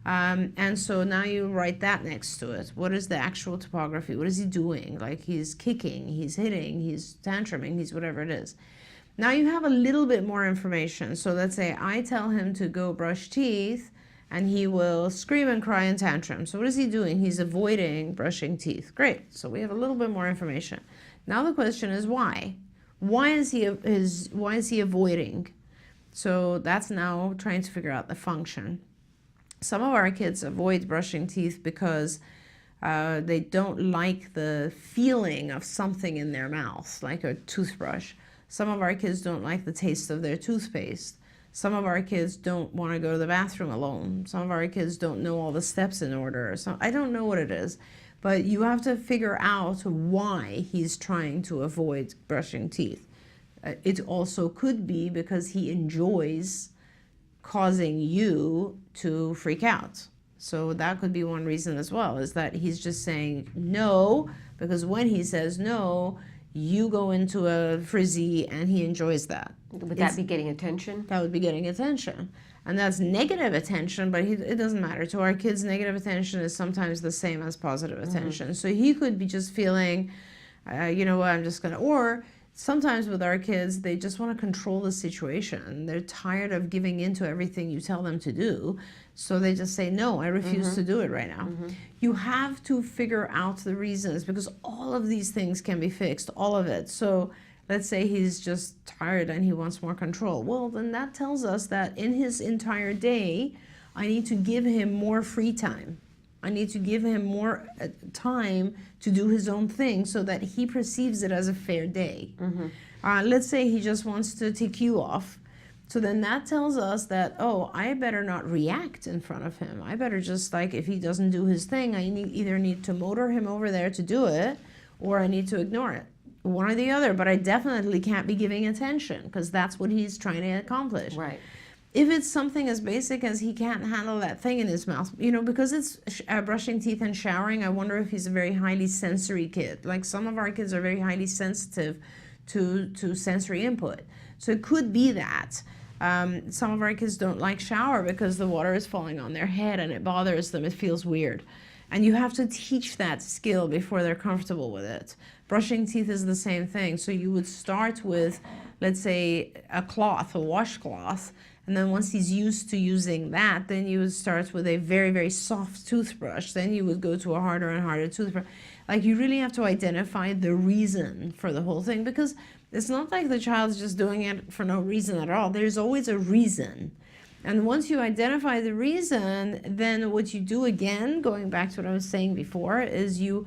And so now you write that next to it. What is the actual topography? What is he doing? Like he's kicking, he's hitting, he's tantruming, he's whatever it is. Now you have a little bit more information. So let's say I tell him to go brush teeth and he will scream and cry and tantrum. So what is he doing? He's avoiding brushing teeth. Great. So we have a little bit more information. Now the question is why? Why is he avoiding? So that's now trying to figure out the function. Some of our kids avoid brushing teeth because they don't like the feeling of something in their mouth, like a toothbrush. Some of our kids don't like the taste of their toothpaste. Some of our kids don't want to go to the bathroom alone. Some of our kids don't know all the steps in order. So I don't know what it is, but you have to figure out why he's trying to avoid brushing teeth. It also could be because he enjoys causing you to freak out. So that could be one reason as well, is that he's just saying no, because when he says no, you go into a frizzy and he enjoys that. Would that be getting attention? That would be getting attention. And that's negative attention, but it doesn't matter. To our kids, negative attention is sometimes the same as positive attention. So he could be just feeling, you know what, I'm just going to, or sometimes with our kids, they just want to control the situation. They're tired of giving in to everything you tell them to do. So they just say, no, I refuse to do it right now. You have to figure out the reasons, because all of these things can be fixed, all of it. So let's say he's just tired and he wants more control. Well, then that tells us that in his entire day, I need to give him more free time. I need to give him more time to do his own thing so that he perceives it as a fair day. Let's say he just wants to take you off. So then that tells us that, oh, I better not react in front of him. I better just, like, if he doesn't do his thing, I either need to motor him over there to do it, or I need to ignore it. One or the other, but I definitely can't be giving attention, because that's what he's trying to accomplish. Right. If it's something as basic as he can't handle that thing in his mouth, you know, because it's brushing teeth and showering, I wonder if he's a very highly sensory kid. Like some of our kids are very highly sensitive to sensory input. So it could be that. Some of our kids don't like shower because the water is falling on their head and it bothers them. It feels weird. And you have to teach that skill before they're comfortable with it. Brushing teeth is the same thing. So you would start with, let's say, a washcloth, and then once he's used to using that, then you would start with a very, very soft toothbrush. Then you would go to a harder and harder toothbrush. Like, you really have to identify the reason for the whole thing, because it's not like the child's just doing it for no reason at all. There's always a reason. And once you identify the reason, then what you do, again, going back to what I was saying before, is you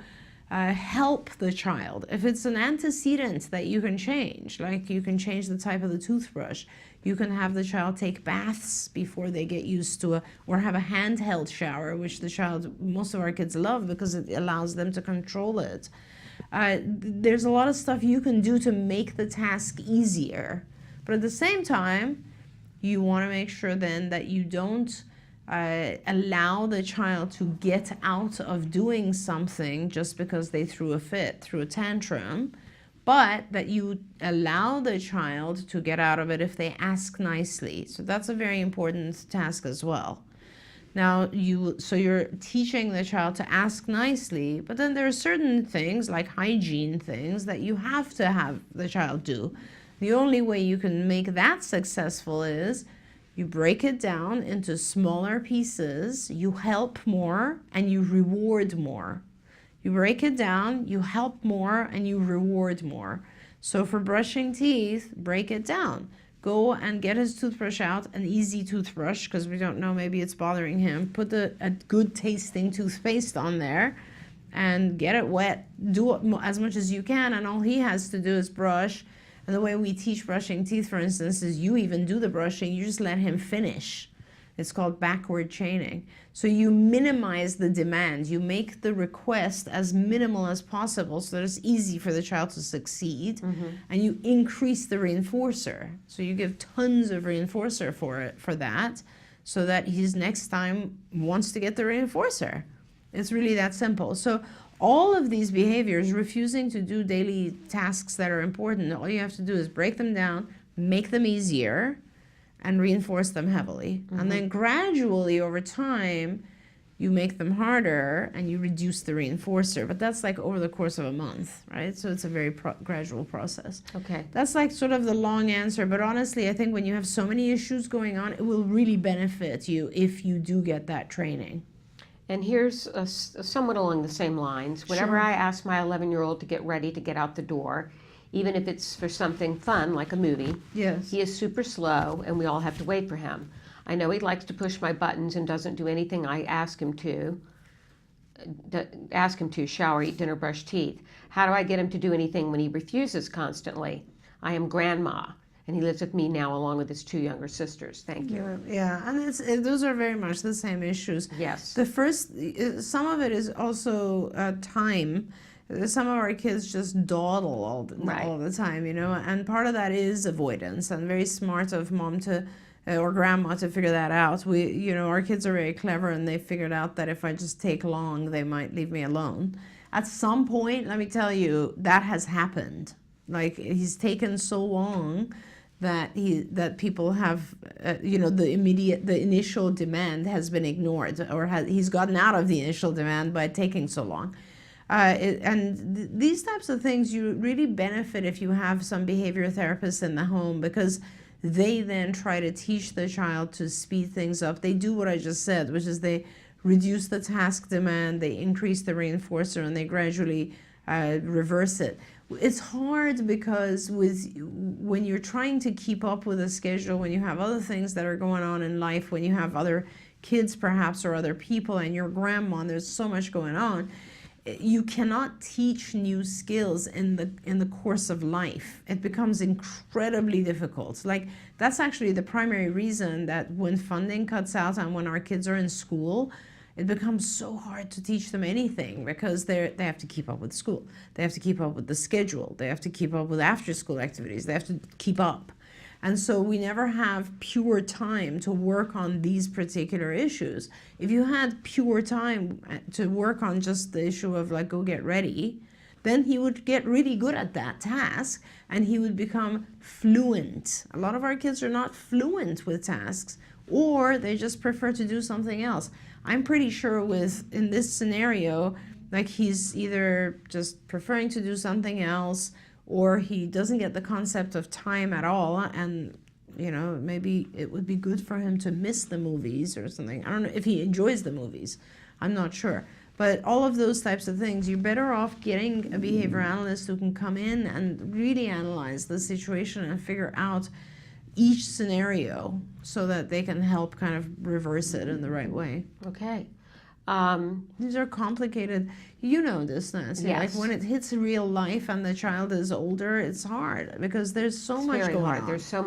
help the child. If it's an antecedent that you can change, like you can change the type of the toothbrush, you can have the child take baths before they get used to or have a handheld shower, which most of our kids love because it allows them to control it. There's a lot of stuff you can do to make the task easier. But at the same time, you want to make sure then that you don't allow the child to get out of doing something just because they threw a tantrum, but that you allow the child to get out of it if they ask nicely. So that's a very important task as well. Now, you're teaching the child to ask nicely, but then there are certain things like hygiene things that you have to have the child do. The only way you can make that successful is you break it down into smaller pieces, you help more, and you reward more. You break it down, you help more, and you reward more. So for brushing teeth, break it down. Go and get his toothbrush out, an easy toothbrush, because we don't know, maybe it's bothering him. Put a good tasting toothpaste on there and get it wet. Do it as much as you can, and all he has to do is brush. And the way we teach brushing teeth, for instance, is you even do the brushing, you just let him finish. It's called backward chaining. So you minimize the demand. You make the request as minimal as possible so that it's easy for the child to succeed. And you increase the reinforcer. So you give tons of reinforcer for that so that his next time wants to get the reinforcer. It's really that simple. So all of these behaviors, refusing to do daily tasks that are important, all you have to do is break them down, make them easier, and reinforce them heavily. And then gradually over time, you make them harder and you reduce the reinforcer. But that's like over the course of a month, right? So it's a very gradual process. Okay. That's like sort of the long answer. But honestly, I think when you have so many issues going on, it will really benefit you if you do get that training. And here's somewhat along the same lines. Whenever I ask my 11-year-old to get ready to get out the door, even if it's for something fun like a movie, yes, he is super slow and we all have to wait for him. I know he likes to push my buttons and doesn't do anything I ask him to, shower, eat dinner, brush teeth. How do I get him to do anything when he refuses constantly? I am grandma, and he lives with me now along with his 2 younger sisters. Thank you. Yeah, and those are very much the same issues. Yes. Some of it is also time. Some of our kids just dawdle all the time, and part of that is avoidance, and very smart of mom or grandma to figure that out. Our kids are very clever, and they figured out that if I just take long, they might leave me alone. At some point, let me tell you, that has happened. Like, he's taken so long that people have, the initial demand has been ignored, or he's gotten out of the initial demand by taking so long. These types of things, you really benefit if you have some behavior therapists in the home, because they then try to teach the child to speed things up. They do what I just said, which is they reduce the task demand, they increase the reinforcer, and they gradually reverse it. It's hard because when you're trying to keep up with a schedule, when you have other things that are going on in life, when you have other kids perhaps or other people and your grandma, and there's so much going on, you cannot teach new skills in the course of life. It becomes incredibly difficult. Like, that's actually the primary reason that when funding cuts out and when our kids are in school, it becomes so hard to teach them anything, because they have to keep up with school. They have to keep up with the schedule. They have to keep up with after-school activities. They have to keep up. And so we never have pure time to work on these particular issues. If you had pure time to work on just the issue of, like, go get ready, then he would get really good at that task and he would become fluent. A lot of our kids are not fluent with tasks, or they just prefer to do something else. I'm pretty sure in this scenario, like, he's either just preferring to do something else, or he doesn't get the concept of time at all, and maybe it would be good for him to miss the movies or something. I don't know if he enjoys the movies. I'm not sure. But all of those types of things, you're better off getting a behavior analyst who can come in and really analyze the situation and figure out each scenario so that they can help kind of reverse it in the right way. Okay. These are complicated. You know this, Nancy. Yes. Like when it hits real life and the child is older, it's hard because there's so much very going hard. on. There's so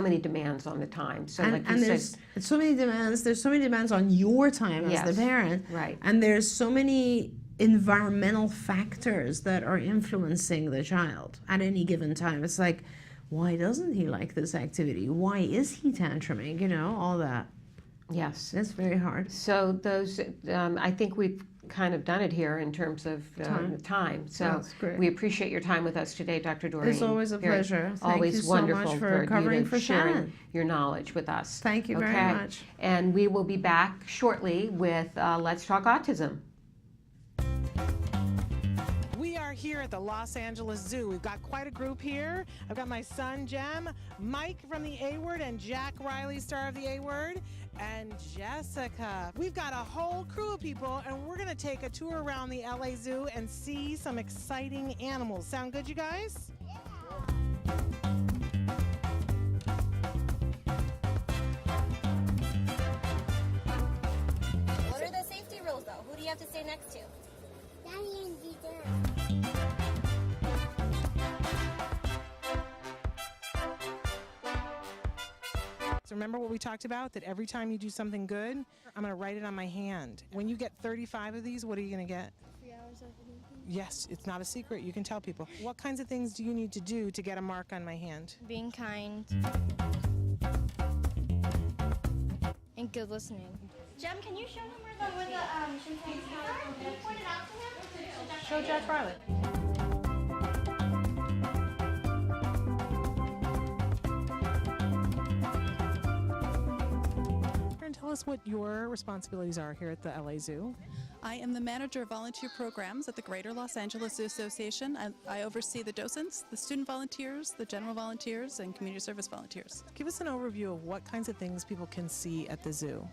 many demands on the time. So like you there's said, so many demands. There's so many demands on your time as Yes, the parent. right. And there's so many environmental factors that are influencing the child at any given time. It's like, why doesn't he like this activity? Why is he tantruming? You know, all that. yes. That's very hard. So those, I think we've kind of done it here in terms of time. So That's great. we appreciate your time with us today, Dr. Doreen. It's always a pleasure. Thank Always you so wonderful much for covering you for sharing Shannon. your knowledge with us. Thank you very Okay? much. And we will be back shortly with Let's Talk Autism. We are here at the Los Angeles Zoo. We've got quite a group here. I've got my son, Jem, Mike from the A Word, and Jack Riley, star of the A Word, and Jessica. We've got a whole crew of people, and we're going to take a tour around the LA Zoo and see some exciting animals. Sound good, you guys? What are the safety rules, though? Who do you have to stay next to? Daddy and Dieter. So remember what we talked about? That every time you do something good, I'm going to write it on my hand. When you get 35 of these, what are you going to get? 3 hours of reading. Yes, it's not a secret. You can tell people. What kinds of things do you need to do to get a mark on my hand? Being kind. And good listening. Jem, can you show him where the chimpanzees are? Can you point it out to him? Show Jack Riley. Tell us what your responsibilities are here at the LA Zoo. I am the manager of volunteer programs at the Greater Los Angeles Zoo Association. I oversee the docents, the student volunteers, the general volunteers, and community service volunteers. Give us an overview of what kinds of things people can see at the zoo.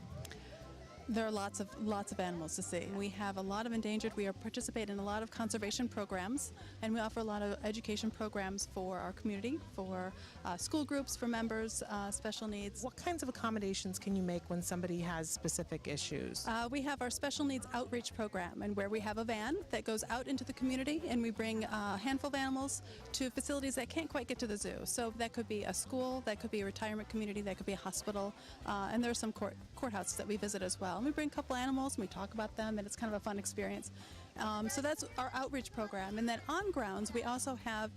There are lots of animals to see. We have a lot of endangered. We participate in a lot of conservation programs, and we offer a lot of education programs for our community, for school groups, for members, special needs. What kinds of accommodations can you make when somebody has specific issues? We have our special needs outreach program, and where we have a van that goes out into the community, and we bring a handful of animals to facilities that can't quite get to the zoo. So that could be a school, that could be a retirement community, that could be a hospital, and there are some courthouses that we visit as well. And we bring a couple animals and we talk about them, and it's kind of a fun experience. So that's our outreach program. And then on grounds, we also have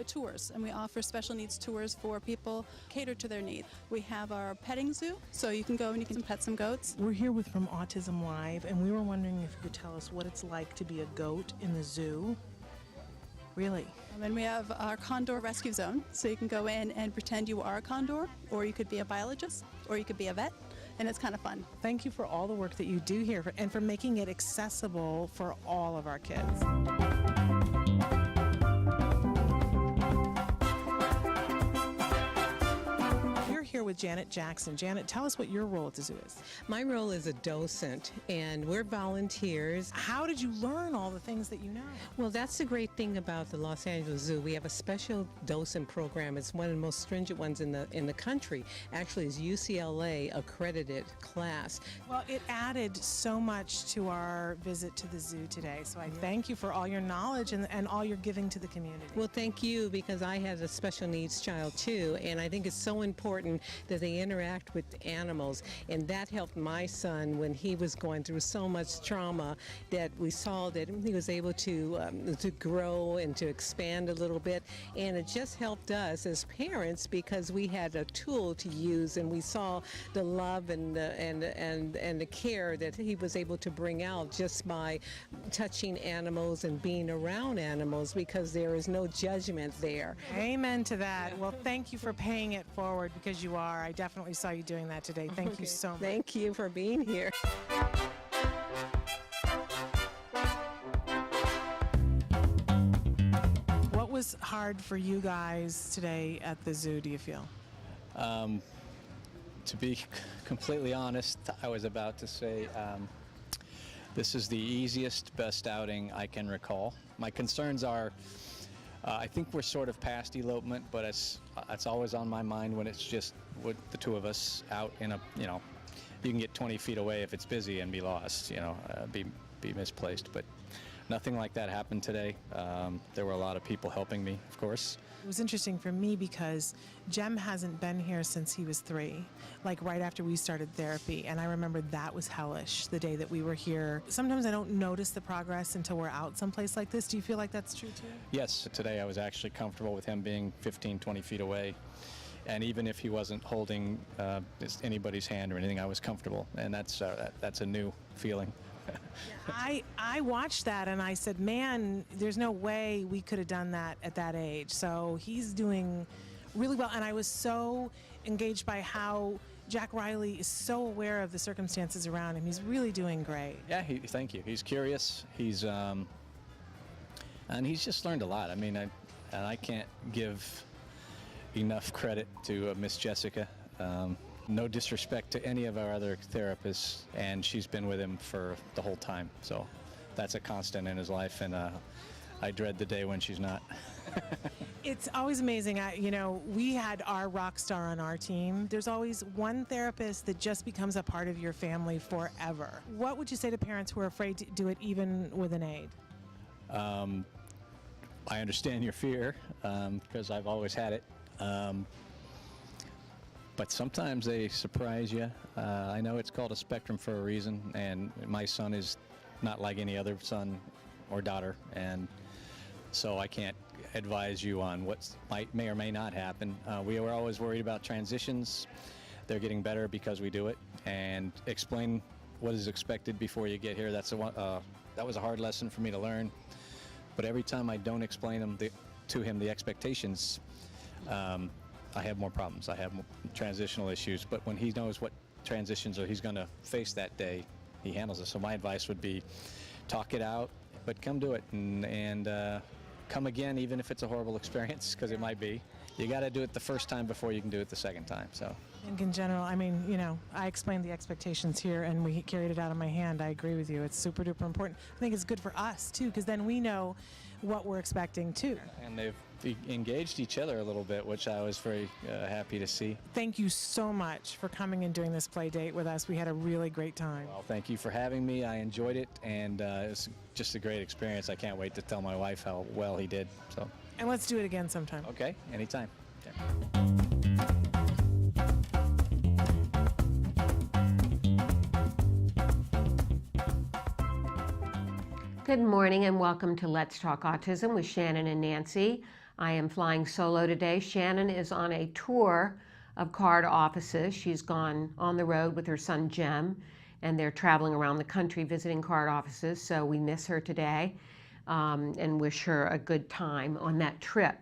tours, and we offer special needs tours for people catered to their needs. We have our petting zoo, so you can go and you can pet some goats. We're here with from Autism Live, and we were wondering if you could tell us what it's like to be a goat in the zoo. Really? And we have our condor rescue zone, so you can go in and pretend you are a condor, or you could be a biologist, or you could be a vet. And it's kind of fun. Thank you for all the work that you do here and for making it accessible for all of our kids. We're here with Janet Jackson. Janet, tell us what your role at the zoo is. My role is a docent, and we're volunteers. How did you learn all the things that you know? Well, that's the great thing about the Los Angeles Zoo. We have a special docent program. It's one of the most stringent ones in the country. Actually, it's UCLA accredited class. Well, it added so much to our visit to the zoo today. So I thank you for all your knowledge and all you're giving to the community. Well, thank you, because I had a special needs child too, and I think it's so important that they interact with animals, and that helped my son when he was going through so much trauma, that we saw that he was able to grow and to expand a little bit, and it just helped us as parents because we had a tool to use, and we saw the love and the care that he was able to bring out just by touching animals and being around animals, because there is no judgment there. Amen to that. Well, thank you for paying it forward, because you are. I definitely saw you doing that today. Thank you so much. Thank you for being here. What was hard for you guys today at the zoo, do you feel? To be completely honest, I was about to say this is the easiest, best outing I can recall. My concerns are, I think we're sort of past elopement, but it's always on my mind when it's just with the two of us out in a, you can get 20 feet away if it's busy and be lost, be misplaced. But nothing like that happened today. There were a lot of people helping me, of course. It was interesting for me because Jem hasn't been here since he was 3, like right after we started therapy. And I remember that was hellish the day that we were here. Sometimes I don't notice the progress until we're out someplace like this. Do you feel like that's true too? Yes, today I was actually comfortable with him being 15, 20 feet away. And even if he wasn't holding anybody's hand or anything, I was comfortable. And that's a new feeling. I watched that and I said, man, there's no way we could have done that at that age. So he's doing really well. And I was so engaged by how Jack Riley is so aware of the circumstances around him. He's really doing great. Yeah, thank you. He's curious. And he's just learned a lot. I mean, I can't give enough credit to Miss Jessica. No disrespect to any of our other therapists, and she's been with him for the whole time. So that's a constant in his life, and I dread the day when she's not. It's always amazing. We had our rock star on our team. There's always one therapist that just becomes a part of your family forever. What would you say to parents who are afraid to do it even with an aide? I understand your fear, because I've always had it. But sometimes they surprise you. I know it's called a spectrum for a reason, and my son is not like any other son or daughter, and so I can't advise you on what may or may not happen. We were always worried about transitions. They're getting better because we do it, and explain what is expected before you get here. That was a hard lesson for me to learn, but every time I don't explain to him the expectations, I have more problems. I have more transitional issues. But when he knows what transitions he's going to face that day, he handles it. So my advice would be talk it out, but come do it and come again, even if it's a horrible experience, because it might be. You got to do it the first time before you can do it the second time. So. I think in general, I explained the expectations here and we carried it out of my hand. I agree with you. It's super duper important. I think it's good for us too, because then we know what we're expecting too. And they've engaged each other a little bit, which I was very happy to see. Thank you so much for coming and doing this play date with us. We had a really great time. Well, thank you for having me. I enjoyed it, and it's just a great experience. I can't wait to tell my wife how well he did. And let's do it again sometime. Okay, anytime. Okay. Good morning and welcome to Let's Talk Autism with Shannon and Nancy. I am flying solo today. Shannon is on a tour of CARD offices. She's gone on the road with her son Jem, and they're traveling around the country visiting CARD offices, so we miss her today and wish her a good time on that trip.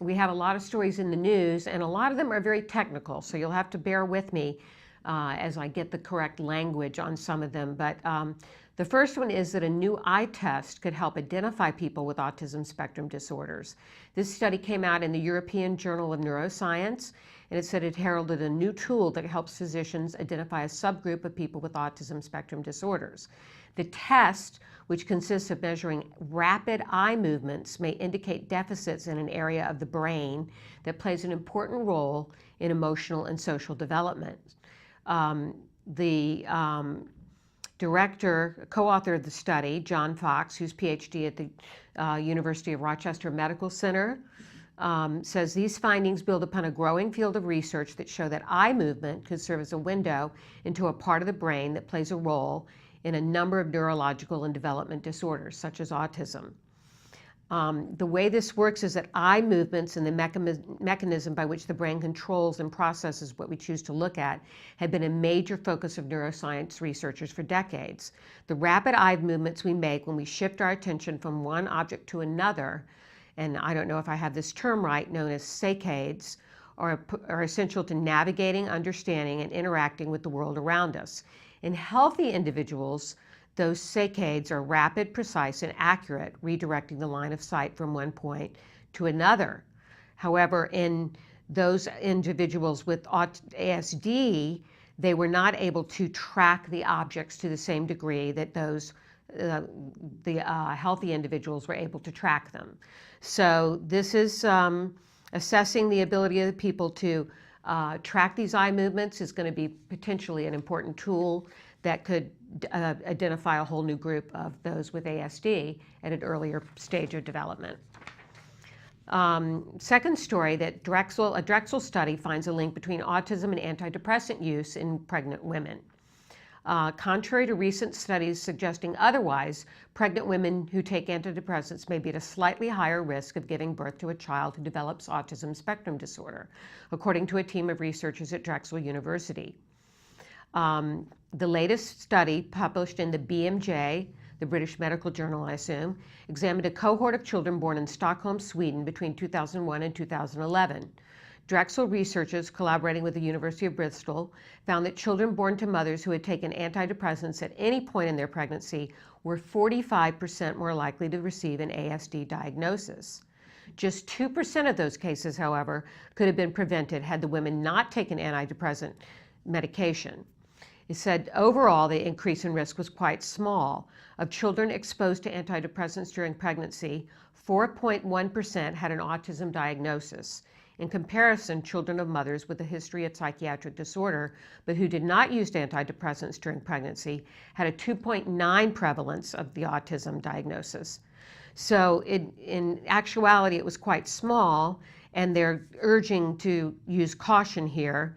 We have a lot of stories in the news, and a lot of them are very technical, so you'll have to bear with me as I get the correct language on some of them. But the first one is that a new eye test could help identify people with autism spectrum disorders. This study came out in the European Journal of Neuroscience, and it said it heralded a new tool that helps physicians identify a subgroup of people with autism spectrum disorders. The test, which consists of measuring rapid eye movements, may indicate deficits in an area of the brain that plays an important role in emotional and social development. Director, co-author of the study, John Fox, who's PhD at the University of Rochester Medical Center, says these findings build upon a growing field of research that show that eye movement could serve as a window into a part of the brain that plays a role in a number of neurological and development disorders, such as autism. The way this works is that eye movements and the mechanism by which the brain controls and processes what we choose to look at had been a major focus of neuroscience researchers for decades. The rapid eye movements we make when we shift our attention from one object to another, and I don't know if I have this term right, known as saccades, are essential to navigating, understanding, and interacting with the world around us. In healthy individuals, those saccades are rapid, precise, and accurate, redirecting the line of sight from one point to another. However, in those individuals with ASD, they were not able to track the objects to the same degree that the healthy individuals were able to track them. So this is assessing the ability of the people to Track these eye movements is going to be potentially an important tool that could identify a whole new group of those with ASD at an earlier stage of development. Second story, that a Drexel study finds a link between autism and antidepressant use in pregnant women. Contrary to recent studies suggesting otherwise, pregnant women who take antidepressants may be at a slightly higher risk of giving birth to a child who develops autism spectrum disorder, according to a team of researchers at Drexel University. The latest study, published in the BMJ, the British Medical Journal, I assume, examined a cohort of children born in Stockholm, Sweden between 2001 and 2011. Drexel researchers, collaborating with the University of Bristol, found that children born to mothers who had taken antidepressants at any point in their pregnancy were 45% more likely to receive an ASD diagnosis. Just 2% of those cases, however, could have been prevented had the women not taken antidepressant medication. It said overall the increase in risk was quite small. Of children exposed to antidepressants during pregnancy, 4.1% had an autism diagnosis. In comparison, children of mothers with a history of psychiatric disorder, but who did not use antidepressants during pregnancy, had a 2.9 prevalence of the autism diagnosis. So in actuality, it was quite small, and they're urging to use caution here.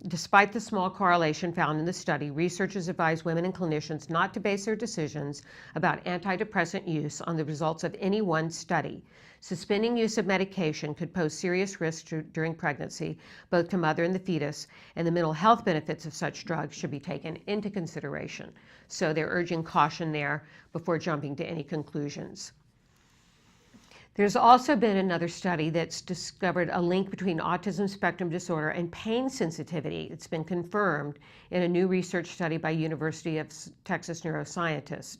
Despite the small correlation found in the study, researchers advise women and clinicians not to base their decisions about antidepressant use on the results of any one study. Suspending use of medication could pose serious risks during pregnancy, both to mother and the fetus, and the mental health benefits of such drugs should be taken into consideration. So they're urging caution there before jumping to any conclusions. There's also been another study that's discovered a link between autism spectrum disorder and pain sensitivity. It's been confirmed in a new research study by University of Texas neuroscientists.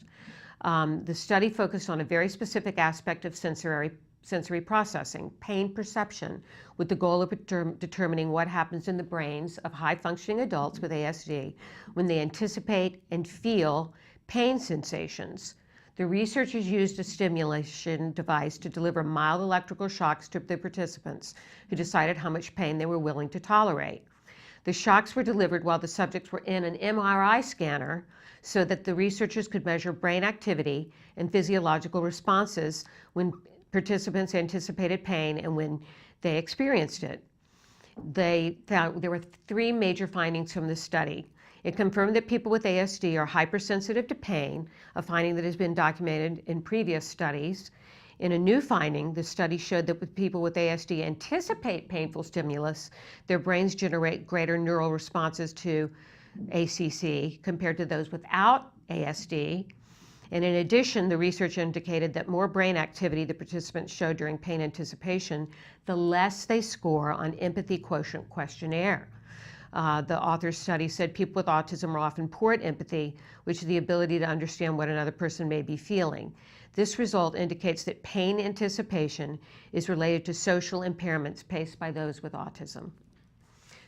The study focused on a very specific aspect of sensory processing, pain perception, with the goal of determining what happens in the brains of high-functioning adults with ASD when they anticipate and feel pain sensations. The researchers used a stimulation device to deliver mild electrical shocks to the participants, who decided how much pain they were willing to tolerate. The shocks were delivered while the subjects were in an MRI scanner so that the researchers could measure brain activity and physiological responses when participants anticipated pain and when they experienced it. They found there were three major findings from the study. It confirmed that people with ASD are hypersensitive to pain, a finding that has been documented in previous studies. In a new finding, the study showed that when people with ASD anticipate painful stimulus, their brains generate greater neural responses to ACC compared to those without ASD. And in addition, the research indicated that more brain activity the participants showed during pain anticipation, the less they score on empathy quotient questionnaire. The author's study said people with autism are often poor at empathy, which is the ability to understand what another person may be feeling. This result indicates that pain anticipation is related to social impairments faced by those with autism.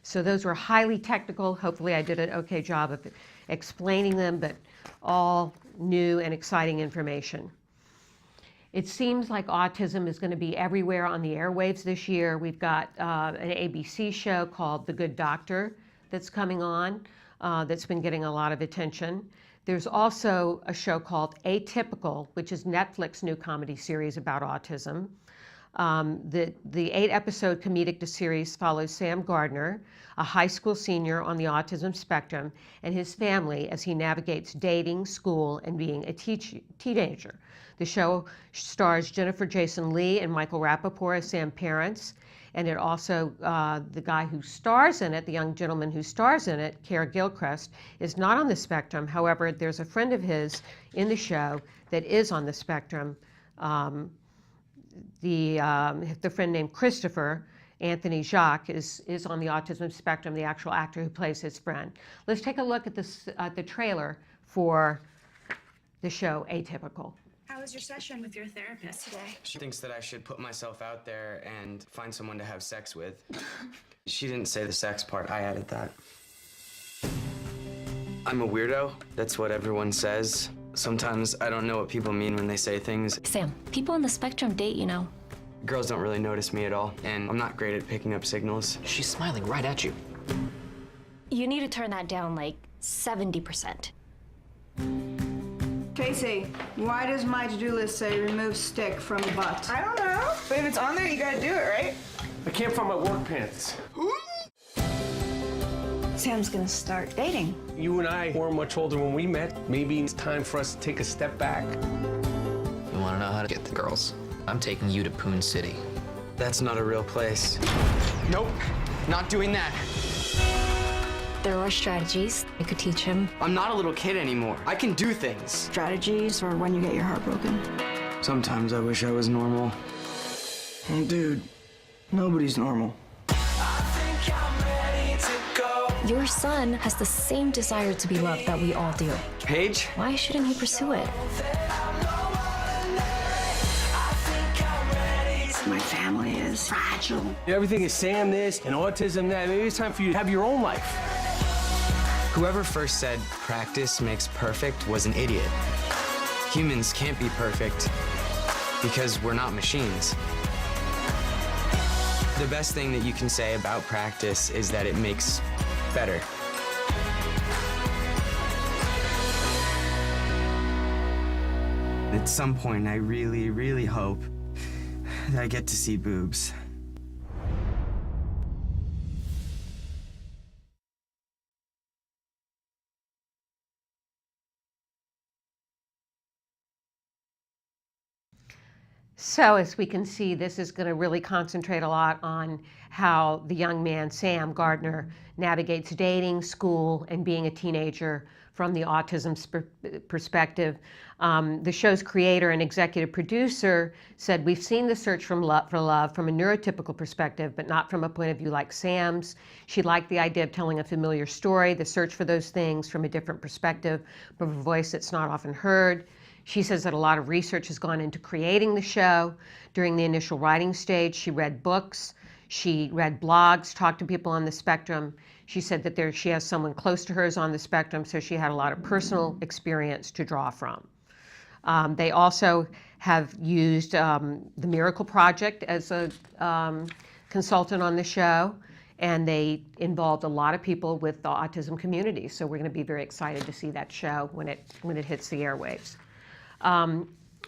So those were highly technical. Hopefully I did an okay job of explaining them, but all new and exciting information. It seems like autism is going to be everywhere on the airwaves this year. We've got an ABC show called The Good Doctor that's coming on that's been getting a lot of attention. There's also a show called Atypical, which is Netflix's new comedy series about autism. The 8-episode comedic series follows Sam Gardner, a high school senior on the autism spectrum, and his family as he navigates dating, school, and being a teenager. The show stars Jennifer Jason Leigh and Michael Rappaport as Sam's parents, and it also, the guy who stars in it, the young gentleman who stars in it, Kara Gilchrist, is not on the spectrum. However, there's a friend of his in the show that is on the spectrum. The friend named Christopher, Anthony Jacques, is on the autism spectrum, the actual actor who plays his friend. Let's take a look at the trailer for the show Atypical. How was your session with your therapist today? She thinks that I should put myself out there and find someone to have sex with. She didn't say the sex part, I added that. I'm a weirdo, that's what everyone says. Sometimes I don't know what people mean when they say things. Sam, people on the spectrum date, you know. Girls don't really notice me at all, and I'm not great at picking up signals. She's smiling right at you. You need to turn that down like 70%. Tracy, why does my to-do list say remove stick from butt? I don't know, but if it's on there, you gotta do it, right? I can't find my work pants. Sam's gonna start dating. You and I weren't much older when we met. Maybe it's time for us to take a step back. You wanna know how to get the girls? I'm taking you to Poon City. That's not a real place. Nope, not doing that. There are strategies you could teach him. I'm not a little kid anymore. I can do things. Strategies or when you get your heart broken. Sometimes I wish I was normal. Dude, nobody's normal. Your son has the same desire to be loved that we all do. Paige? Why shouldn't he pursue it? My family is fragile. Everything is Sam this and autism that. Maybe it's time for you to have your own life. Whoever first said practice makes perfect was an idiot. Humans can't be perfect because we're not machines. The best thing that you can say about practice is that it makes better. At some point, I really, really hope that I get to see boobs. So as we can see, this is going to really concentrate a lot on how the young man, Sam Gardner, navigates dating, school, and being a teenager from the autism perspective. The show's creator and executive producer said, "We've seen the search for love from a neurotypical perspective, but not from a point of view like Sam's. She liked the idea of telling a familiar story, the search for those things from a different perspective, from a voice that's not often heard." She says that a lot of research has gone into creating the show. During the initial writing stage, she read books, she read blogs, talked to people on the spectrum. She said that she has someone close to hers on the spectrum, so she had a lot of personal experience to draw from. They also have used the Miracle Project as a consultant on the show, and they involved a lot of people with the autism community. So we're going to be very excited to see that show when it hits the airwaves.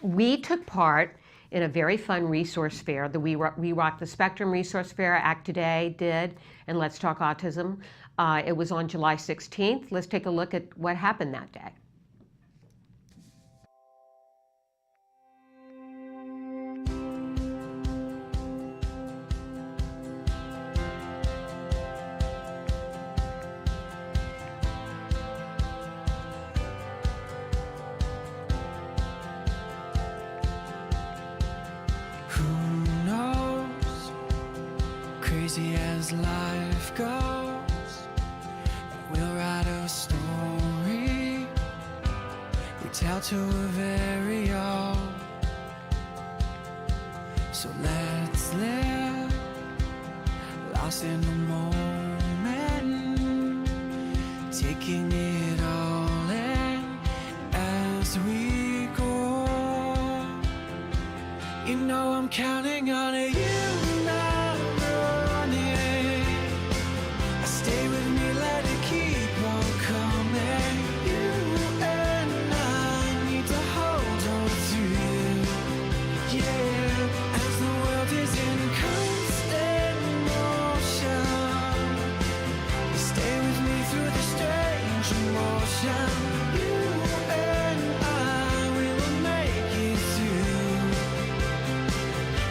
We took part in a very fun resource fair. The We Rock the Spectrum resource fair, Act Today did, and Let's Talk Autism. It was on July 16th. Let's take a look at what happened that day. Crazy as life goes, we'll write a story we tell to a very own. So let's live, lost in the moment, taking it all in as we go. You know I'm counting on you.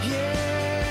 Yeah.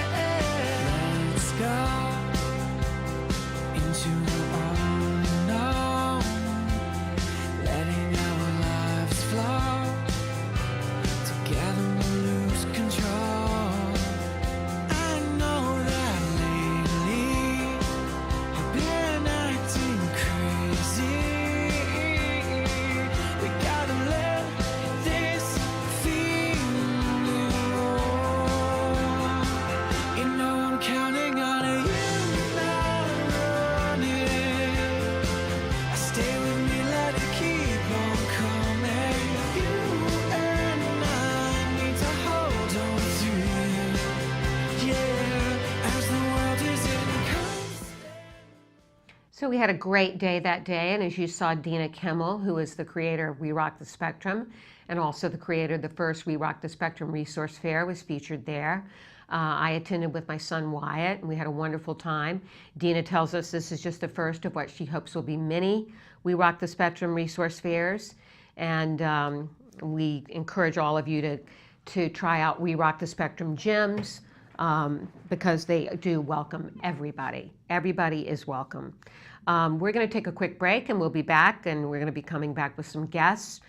So we had a great day that day, and as you saw, Dina Kimmel, who is the creator of We Rock the Spectrum, and also the creator of the first We Rock the Spectrum resource fair, was featured there. I attended with my son Wyatt, and we had a wonderful time. Dina tells us this is just the first of what she hopes will be many We Rock the Spectrum resource fairs, and we encourage all of you to try out We Rock the Spectrum gyms, because they do welcome everybody. Everybody is welcome. We're going to take a quick break, and we'll be back, and we're going to be coming back with some guests.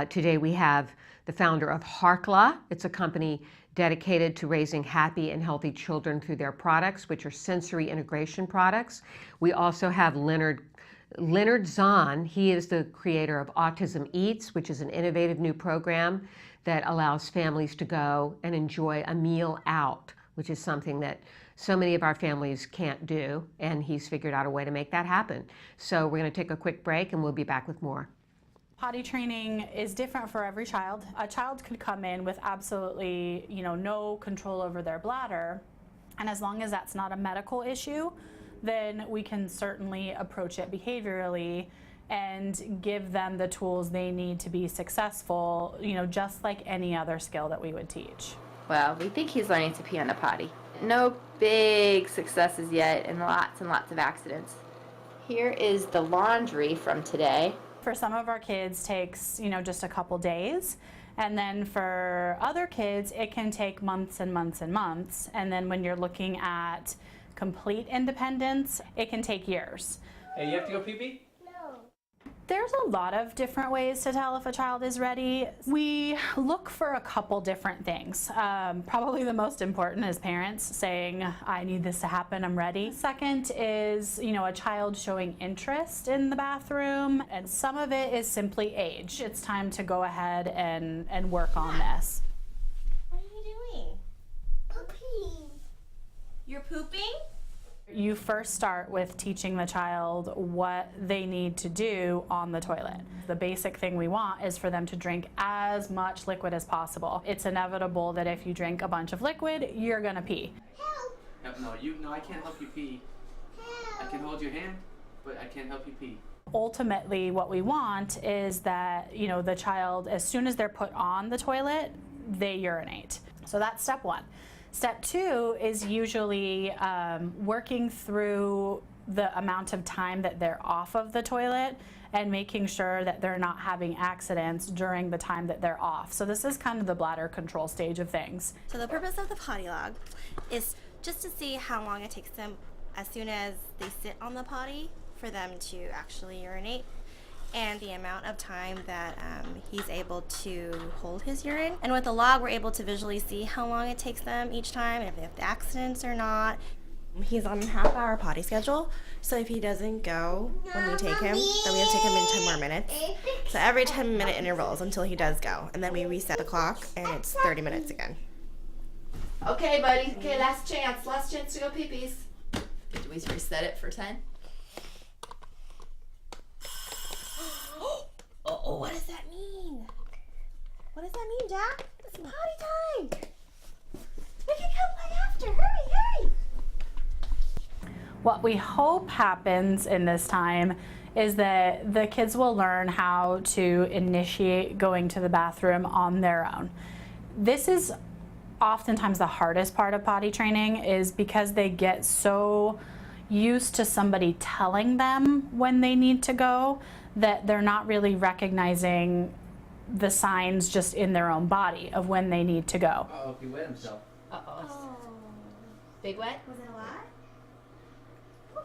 Today we have the founder of Harkla. It's a company dedicated to raising happy and healthy children through their products, which are sensory integration products. We also have Leonard Zahn. He is the creator of Autism Eats, which is an innovative new program that allows families to go and enjoy a meal out, which is something that so many of our families can't do, and he's figured out a way to make that happen. So we're going to take a quick break, and we'll be back with more. Potty training is different for every child. A child could come in with absolutely, no control over their bladder, and as long as that's not a medical issue, then we can certainly approach it behaviorally and give them the tools they need to be successful, just like any other skill that we would teach. Well, we think he's learning to pee on the potty. No big successes yet, and lots of accidents. Here is the laundry from today. For some of our kids takes, just a couple days. And then for other kids, it can take months and months and months. And then when you're looking at complete independence, it can take years. Hey, you have to go pee-pee? There's a lot of different ways to tell if a child is ready. We look for a couple different things. Probably the most important is parents saying, I need this to happen, I'm ready. Second is, a child showing interest in the bathroom, and some of it is simply age. It's time to go ahead and work on this. What are you doing? Pooping. You're pooping? You first start with teaching the child what they need to do on the toilet. The basic thing we want is for them to drink as much liquid as possible. It's inevitable that if you drink a bunch of liquid, you're gonna pee. Help. No, I can't help you pee. I can hold your hand, but I can't help you pee. Ultimately, what we want is that, the child, as soon as they're put on the toilet, they urinate. So that's step one. Step two is usually working through the amount of time that they're off of the toilet and making sure that they're not having accidents during the time that they're off. So this is kind of the bladder control stage of things. So the purpose of the potty log is just to see how long it takes them as soon as they sit on the potty for them to actually urinate, and the amount of time that he's able to hold his urine. And with the log, we're able to visually see how long it takes them each time and if they have accidents or not. He's on a half-hour potty schedule, so if he doesn't go when we take him, then we have to take him in 10 more minutes. So every 10-minute intervals until he does go, and then we reset the clock, and it's 30 minutes again. Okay, buddy. Okay, last chance to go pee-pees. Do we reset it for 10? Oh, what does that mean? What does that mean, Jack? It's potty time! We can come play after. Hurry! What we hope happens in this time is that the kids will learn how to initiate going to the bathroom on their own. This is oftentimes the hardest part of potty training, is because they get so used to somebody telling them when they need to go that they're not really recognizing the signs just in their own body of when they need to go. Uh-oh, he wet himself. Uh-oh. Big wet? Was it a lot?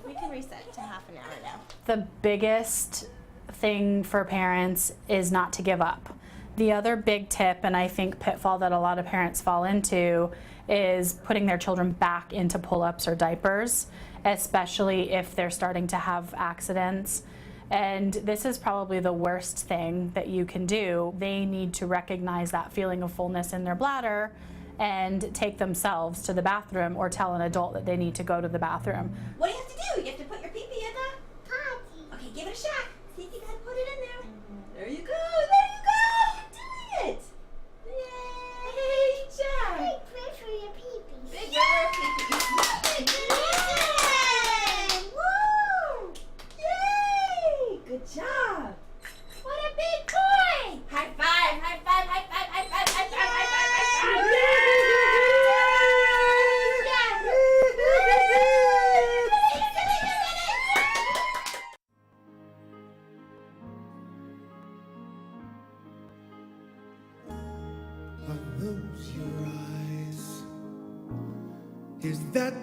We can reset to half an hour now. The biggest thing for parents is not to give up. The other big tip, and I think pitfall that a lot of parents fall into, is putting their children back into pull-ups or diapers, especially if they're starting to have accidents. And this is probably the worst thing that you can do. They need to recognize that feeling of fullness in their bladder and take themselves to the bathroom, or tell an adult that they need to go to the bathroom. What do you have to do? You have to put your pee-pee in the potty. Okay, give it a shot. See if you can put it in there. There you go. There you go. You're doing it. Yay, Jack. Big prayer for your pee-pee. Big prayer for your pee-pee. Yay!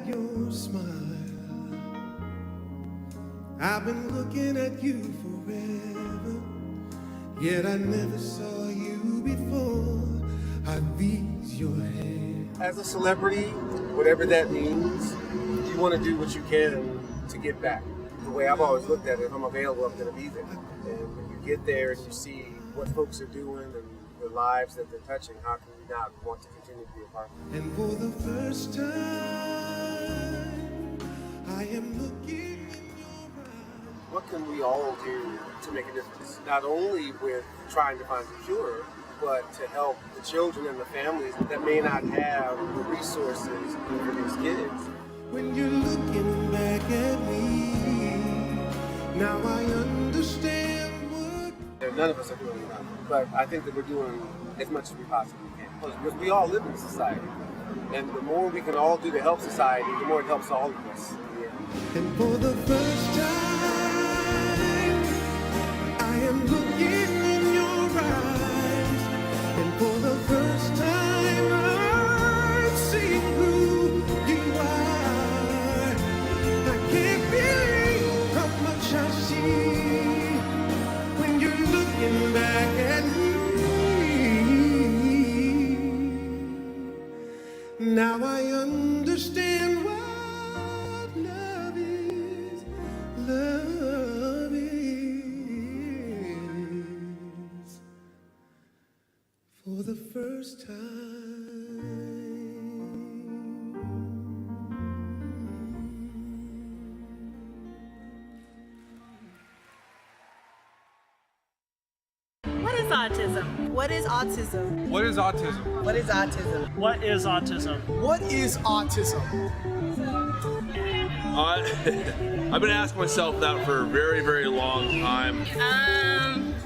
at your smile. I've been looking at you forever, yet I never saw you before. Are these your hands? As a celebrity, whatever that means, you want to do what you can to give back. The way I've always looked at it, if I'm available, I'm going to be there. And when you get there and you see what folks are doing and the lives that they're touching, how can you not want to continue to be a part of it? And for the first time, I am looking in your eyes. What can we all do to make a difference? Not only with trying to find a cure, but to help the children and the families that may not have the resources for these kids. When you're looking back at me, now I understand what... None of us are doing enough, but I think that we're doing as much as we possibly can. Because we all live in society, and the more we can all do to help society, the more it helps all of us. And for the first time, I am looking in your eyes. And for the first time, I'm seeing who you are. I can't believe how much I see when you're looking back at me. Now I understand what love is. Love is for the first time. What is autism? What is autism? What is autism? What is autism? What is autism? What is autism? I've been asking myself that for a very, very long time.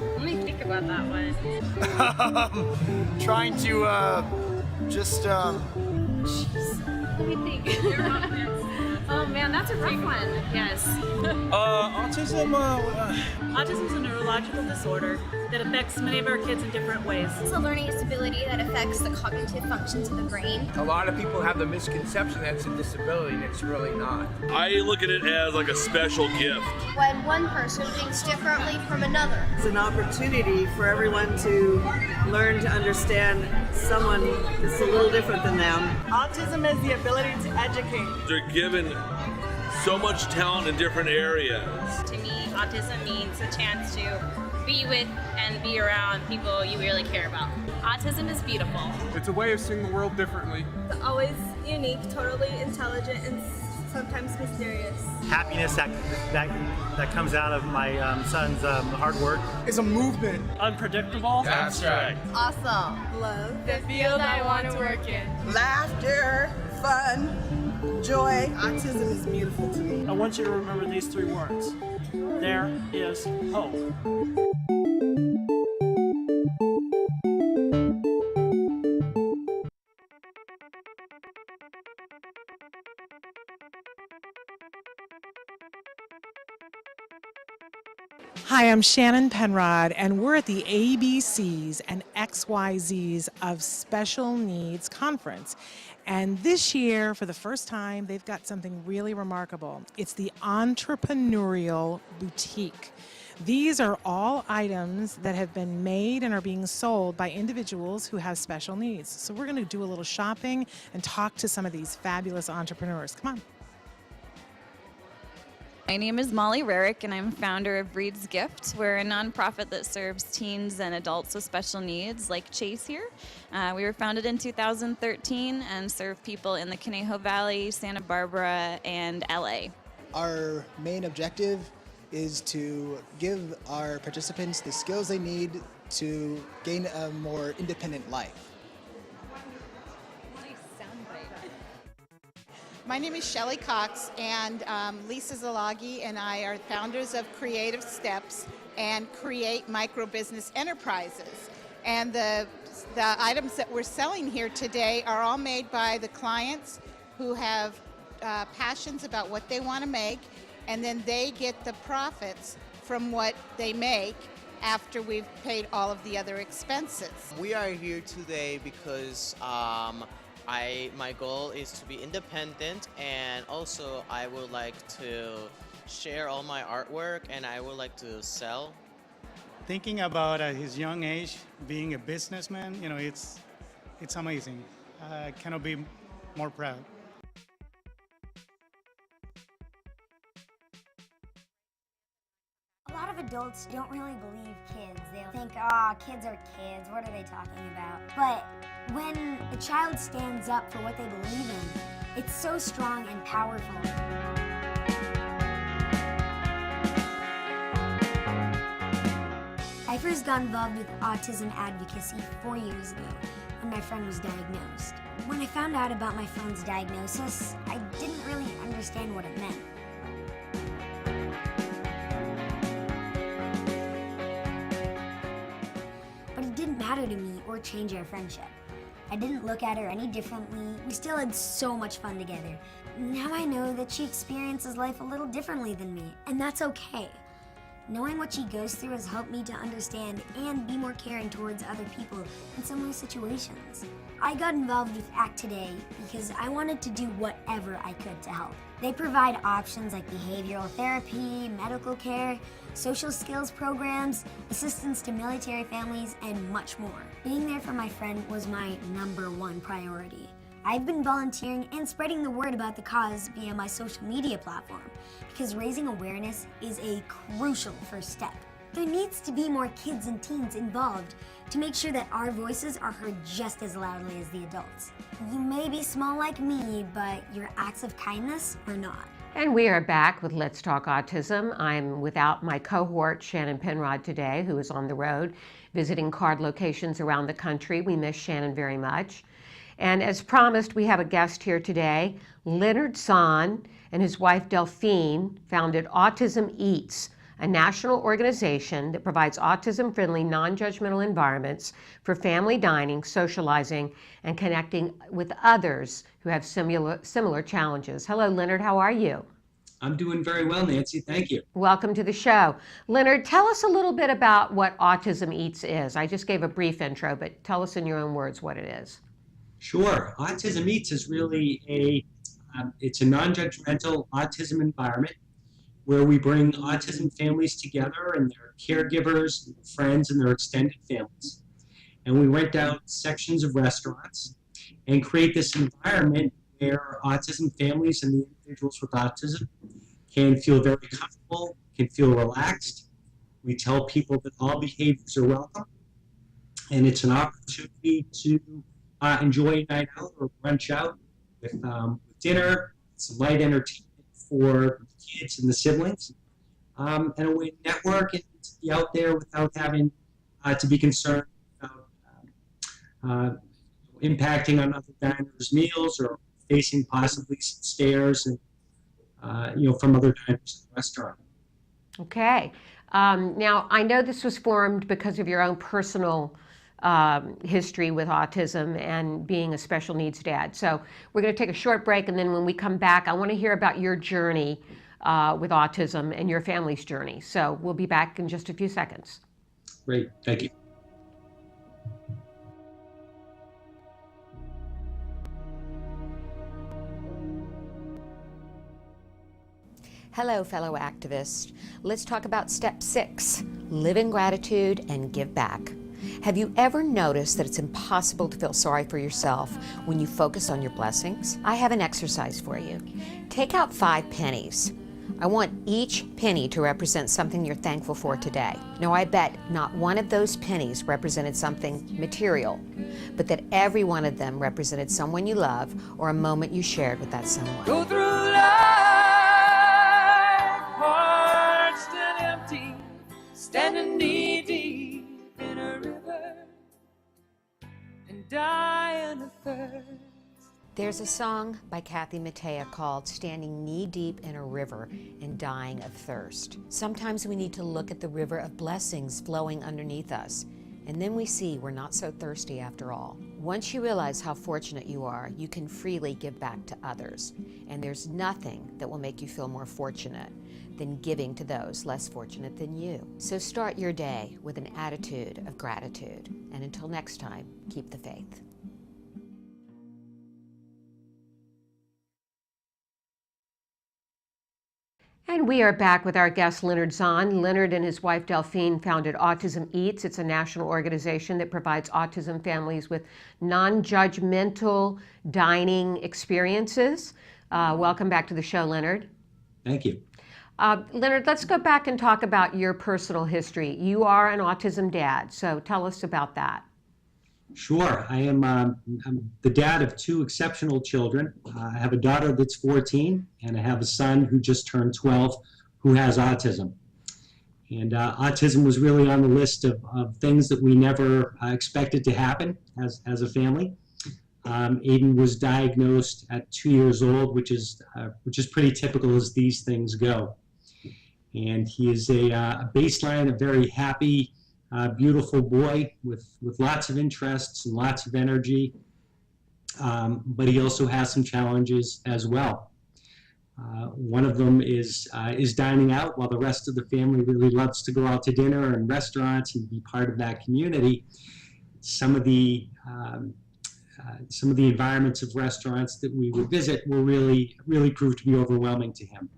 Let me think about that one. Trying to Jeez. Let me think. Oh man, that's a rough one. Yes. Autism. Autism is a neurological disorder that affects many of our kids in different ways. It's a learning disability that affects the cognitive functions of the brain. A lot of people have the misconception that it's a disability, and it's really not. I look at it as like a special gift. When one person thinks differently from another. It's an opportunity for everyone to learn to understand someone that's a little different than them. Autism is the ability to educate. They're given so much talent in different areas. To me, autism means a chance to be with and be around people you really care about. Autism is beautiful. It's a way of seeing the world differently. It's always unique, totally intelligent, and sometimes mysterious. Happiness that comes out of my son's hard work. It's a movement. Unpredictable. That's right. Awesome. Love. The field I want to work in. Laughter, fun, joy. Autism is beautiful to me. I want you to remember these three words. There is hope. Hi, I'm Shannon Penrod, and we're at the ABCs and XYZs of Special Needs Conference. And this year, for the first time, they've got something really remarkable. It's the Entrepreneurial Boutique. These are all items that have been made and are being sold by individuals who have special needs. So we're going to do a little shopping and talk to some of these fabulous entrepreneurs. Come on. My name is Molly Rarick, and I'm founder of Breed's Gift. We're a nonprofit that serves teens and adults with special needs, like Chase here. We were founded in 2013 and serve people in the Conejo Valley, Santa Barbara, and LA. Our main objective is to give our participants the skills they need to gain a more independent life. My name is Shelley Cox, and Lisa Zalagi and I are founders of Creative Steps and Create Micro Business Enterprises. And the items that we're selling here today are all made by the clients who have passions about what they want to make, and then they get the profits from what they make after we've paid all of the other expenses. We are here today because My goal is to be independent, and also I would like to share all my artwork, and I would like to sell. Thinking about at his young age being a businessman, it's amazing. I cannot be more proud. A lot of adults don't really believe kids. They'll think, kids are kids, what are they talking about? But when a child stands up for what they believe in, it's so strong and powerful. I first got involved with autism advocacy 4 years ago when my friend was diagnosed. When I found out about my friend's diagnosis, I didn't really understand what it meant. But it didn't matter to me or change our friendship. I didn't look at her any differently. We still had so much fun together. Now I know that she experiences life a little differently than me, and that's okay. Knowing what she goes through has helped me to understand and be more caring towards other people in similar situations. I got involved with ACT Today because I wanted to do whatever I could to help. They provide options like behavioral therapy, medical care, social skills programs, assistance to military families, and much more. Being there for my friend was my #1 priority. I've been volunteering and spreading the word about the cause via my social media platform because raising awareness is a crucial first step. There needs to be more kids and teens involved to make sure that our voices are heard just as loudly as the adults. You may be small like me, but your acts of kindness are not. And we are back with Let's Talk Autism. I'm without my cohort, Shannon Penrod, today, who is on the road visiting CARD locations around the country. We miss Shannon very much. And as promised, we have a guest here today. Leonard Zahn and his wife Delphine founded Autism Eats, a national organization that provides autism-friendly, non-judgmental environments for family dining, socializing, and connecting with others who have similar challenges. Hello, Leonard. How are you? I'm doing very well, Nancy. Thank you. Welcome to the show. Leonard, tell us a little bit about what Autism Eats is. I just gave a brief intro, but tell us in your own words what it is. Sure. Autism Eats is really it's a non-judgmental autism environment where we bring autism families together and their caregivers, and their friends, and their extended families. And we rent out sections of restaurants and create this environment where autism families and the individuals with autism can feel very comfortable, can feel relaxed. We tell people that all behaviors are welcome, and it's an opportunity to enjoy a night out or brunch out with dinner, some light entertainment for the kids and the siblings, and a way to network and to be out there without having to be concerned about impacting on other diners' meals or facing possibly some stares and from other diners in the restaurant. Okay. Now, I know this was formed because of your own personal history with autism and being a special needs dad. So we're going to take a short break, and then when we come back, I want to hear about your journey with autism and your family's journey. So we'll be back in just a few seconds. Great. Thank you. Hello, fellow activists. Let's talk about step 6, live in gratitude and give back. Have you ever noticed that it's impossible to feel sorry for yourself when you focus on your blessings? I have an exercise for you. Take out 5 pennies. I want each penny to represent something you're thankful for today. Now, I bet not one of those pennies represented something material, but that every one of them represented someone you love or a moment you shared with that someone. Go through life parched and empty, standing knee deep in a river and dying of thirst. There's a song by Kathy Mattea called Standing Knee Deep in a River and Dying of Thirst. Sometimes we need to look at the river of blessings flowing underneath us, and then we see we're not so thirsty after all. Once you realize how fortunate you are, you can freely give back to others. And there's nothing that will make you feel more fortunate than giving to those less fortunate than you. So start your day with an attitude of gratitude. And until next time, keep the faith. And we are back with our guest, Leonard Zahn. Leonard and his wife, Delphine, founded Autism Eats. It's a national organization that provides autism families with non-judgmental dining experiences. Welcome back to the show, Leonard. Thank you. Leonard, let's go back and talk about your personal history. You are an autism dad, so tell us about that. Sure. I'm the dad of two exceptional children. I have a daughter that's 14, and I have a son who just turned 12 who has autism. And autism was really on the list of things that we never expected to happen as a family. Aiden was diagnosed at 2 years old, which is pretty typical as these things go. And he is a baseline, a very happy, beautiful boy with lots of interests and lots of energy, but he also has some challenges as well. One of them is dining out, while the rest of the family really loves to go out to dinner and restaurants and be part of that community. Some of the environments of restaurants that we would visit will really prove to be overwhelming to him,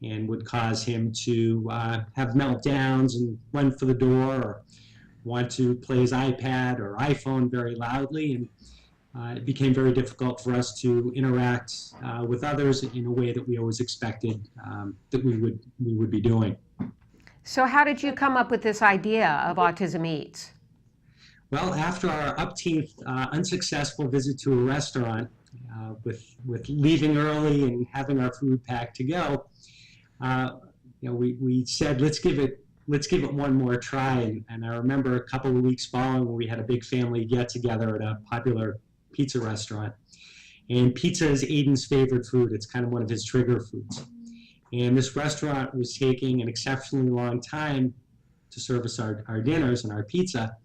and would cause him to have meltdowns and run for the door, or want to play his iPad or iPhone very loudly. And it became very difficult for us to interact with others in a way that we always expected that we would be doing. So how did you come up with this idea of Autism Eats? Well, after our upteenth unsuccessful visit to a restaurant, with leaving early and having our food packed to go, we said, let's give it one more try. And I remember a couple of weeks following when we had a big family get together at a popular pizza restaurant. And pizza is Aiden's favorite food. It's kind of one of his trigger foods. And this restaurant was taking an exceptionally long time to service our dinners and our pizza.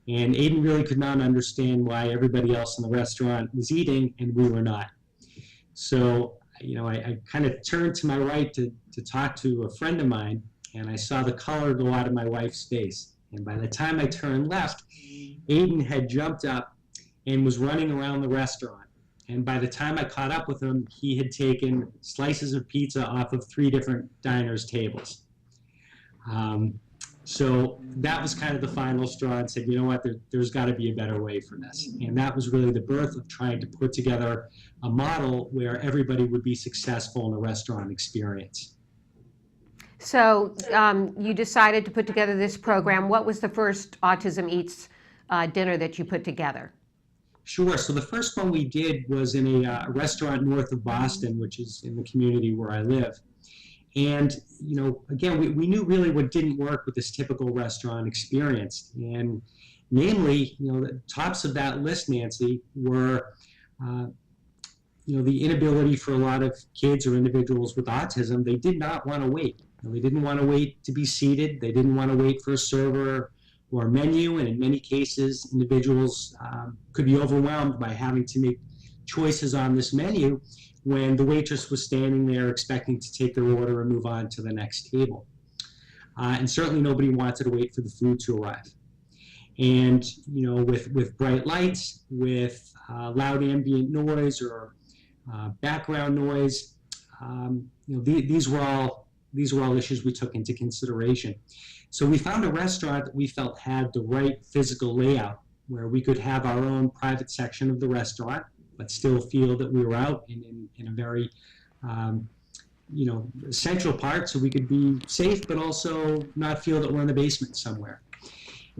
And Aiden really could not understand why everybody else in the restaurant was eating and we were not. So, I kind of turned to my right to talk to a friend of mine, and I saw the color go out of my wife's face. And by the time I turned left, Aiden had jumped up and was running around the restaurant. And by the time I caught up with him, he had taken slices of pizza off of 3 different diners' tables. So that was kind of the final straw, and said, you know what, there's got to be a better way for this. And that was really the birth of trying to put together a model where everybody would be successful in a restaurant experience. So you decided to put together this program. What was the first Autism Eats dinner that you put together? Sure. So the first one we did was in a restaurant north of Boston, which is in the community where I live. And, again, we knew really what didn't work with this typical restaurant experience. And namely, the tops of that list, Nancy, were, the inability for a lot of kids or individuals with autism. They did not want to wait. They didn't want to wait to be seated. They didn't want to wait for a server or a menu. And in many cases, individuals could be overwhelmed by having to make choices on this menu when the waitress was standing there expecting to take their order and move on to the next table. And certainly nobody wanted to wait for the food to arrive. And, with bright lights, with loud ambient noise or background noise, these were all issues we took into consideration. So we found a restaurant that we felt had the right physical layout, where we could have our own private section of the restaurant, but still feel that we were out in a very, central part, so we could be safe, but also not feel that we're in the basement somewhere.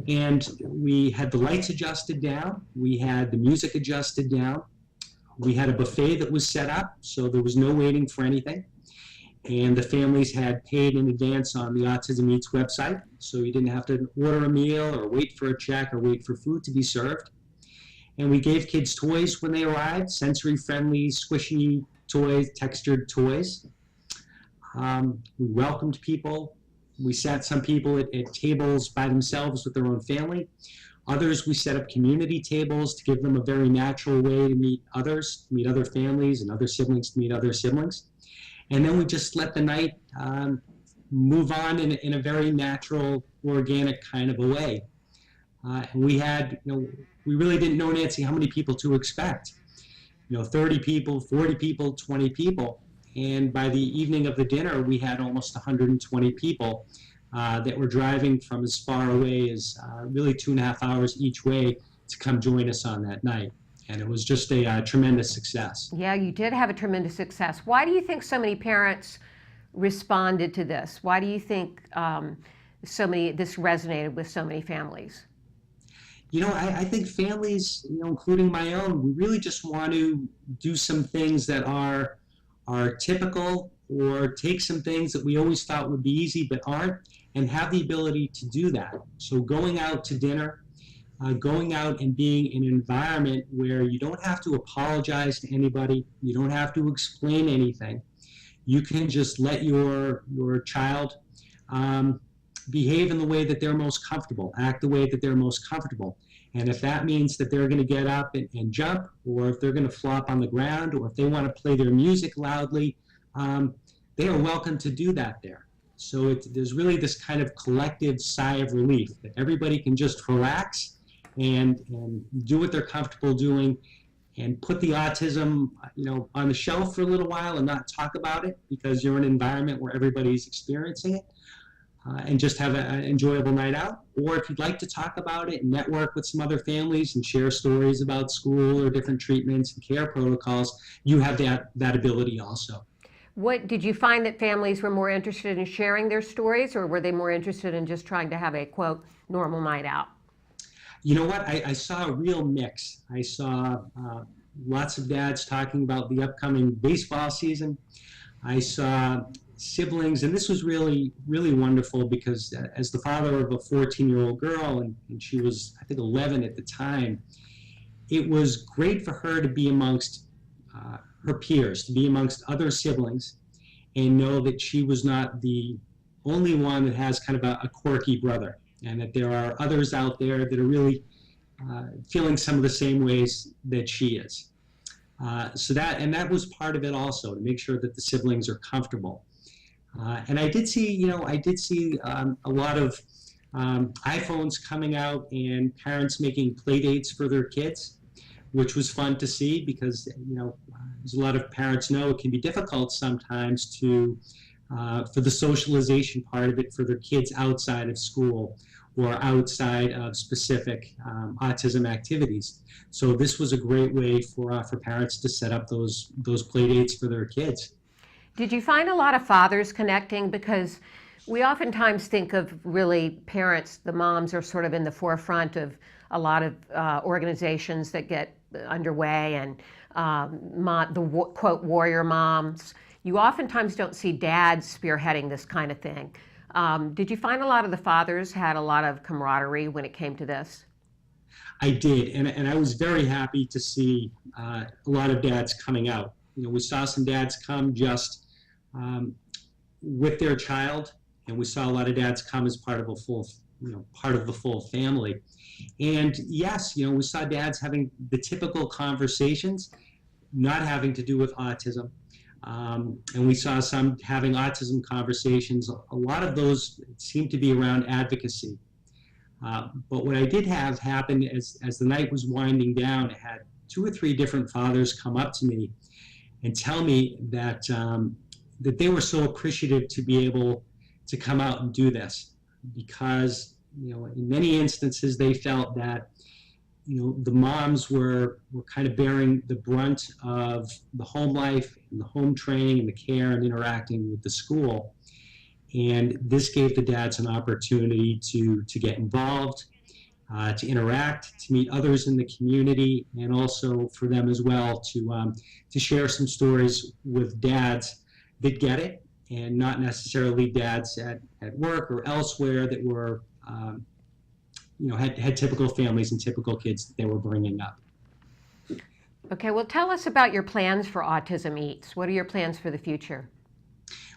And we had the lights adjusted down. We had the music adjusted down. We had a buffet that was set up, so there was no waiting for anything. And the families had paid in advance on the Autism Eats website, so you didn't have to order a meal or wait for a check or wait for food to be served. And we gave kids toys when they arrived, sensory-friendly, squishy toys, textured toys. We welcomed people. We sat some people at tables by themselves with their own family. Others, we set up community tables to give them a very natural way to meet others, to meet other families, and other siblings to meet other siblings. And then we just let the night move on in a very natural, organic kind of a way. And we had, we really didn't know, Nancy, how many people to expect. 30 people, 40 people, 20 people. And by the evening of the dinner, we had almost 120 people that were driving from as far away as really 2.5 hours each way to come join us on that night. And it was just a tremendous success. Yeah, you did have a tremendous success. Why do you think so many parents responded to this? Why do you think this resonated with so many families? You know, I think families, including my own, we really just want to do some things that are typical, or take some things that we always thought would be easy but aren't, and have the ability to do that. So going out to dinner, going out and being in an environment where you don't have to apologize to anybody, you don't have to explain anything. You can just let your child behave in the way that they're most comfortable, act the way that they're most comfortable. And if that means that they're going to get up and jump, or if they're going to flop on the ground, or if they want to play their music loudly, they are welcome to do that there. So there's really this kind of collective sigh of relief that everybody can just relax and do what they're comfortable doing, and put the autism, on the shelf for a little while and not talk about it, because you're in an environment where everybody's experiencing it, and just have an enjoyable night out. Or if you'd like to talk about it and network with some other families and share stories about school or different treatments and care protocols, you have that ability also. What did you find that families were more interested in sharing their stories, or were they more interested in just trying to have a, quote, normal night out? You know what? I saw a real mix. I saw lots of dads talking about the upcoming baseball season. I saw siblings, and this was really, really wonderful, because as the father of a 14-year-old girl, and she was, I think, 11 at the time, it was great for her to be amongst her peers, to be amongst other siblings, and know that she was not the only one that has kind of a quirky brother, and that there are others out there that are really feeling some of the same ways that she is. So that was part of it also, to make sure that the siblings are comfortable. And I did see, a lot of iPhones coming out and parents making play dates for their kids, which was fun to see, because, as a lot of parents know, it can be difficult sometimes for the socialization part of it for their kids outside of school or outside of specific autism activities. So this was a great way for parents to set up those play dates for their kids. Did you find a lot of fathers connecting? Because we oftentimes think of really parents, the moms are sort of in the forefront of a lot of organizations that get underway, and the quote warrior moms. You oftentimes don't see dads spearheading this kind of thing. Did you find a lot of the fathers had a lot of camaraderie when it came to this? I did, and I was very happy to see a lot of dads coming out. We saw some dads come just with their child, and we saw a lot of dads come as part of a full, part of the full family. And yes, we saw dads having the typical conversations, not having to do with autism. And we saw some having autism conversations. A lot of those seemed to be around advocacy. But what I did have happen as the night was winding down, I had 2 or 3 different fathers come up to me and tell me that that they were so appreciative to be able to come out and do this, because in many instances they felt that the moms were kind of bearing the brunt of the home life and the home training and the care and interacting with the school. And this gave the dads an opportunity to get involved, to interact, to meet others in the community, and also for them as well to share some stories with dads that get it, and not necessarily dads at work or elsewhere that were had typical families and typical kids that they were bringing up. Okay, well, tell us about your plans for Autism Eats. What are your plans for the future?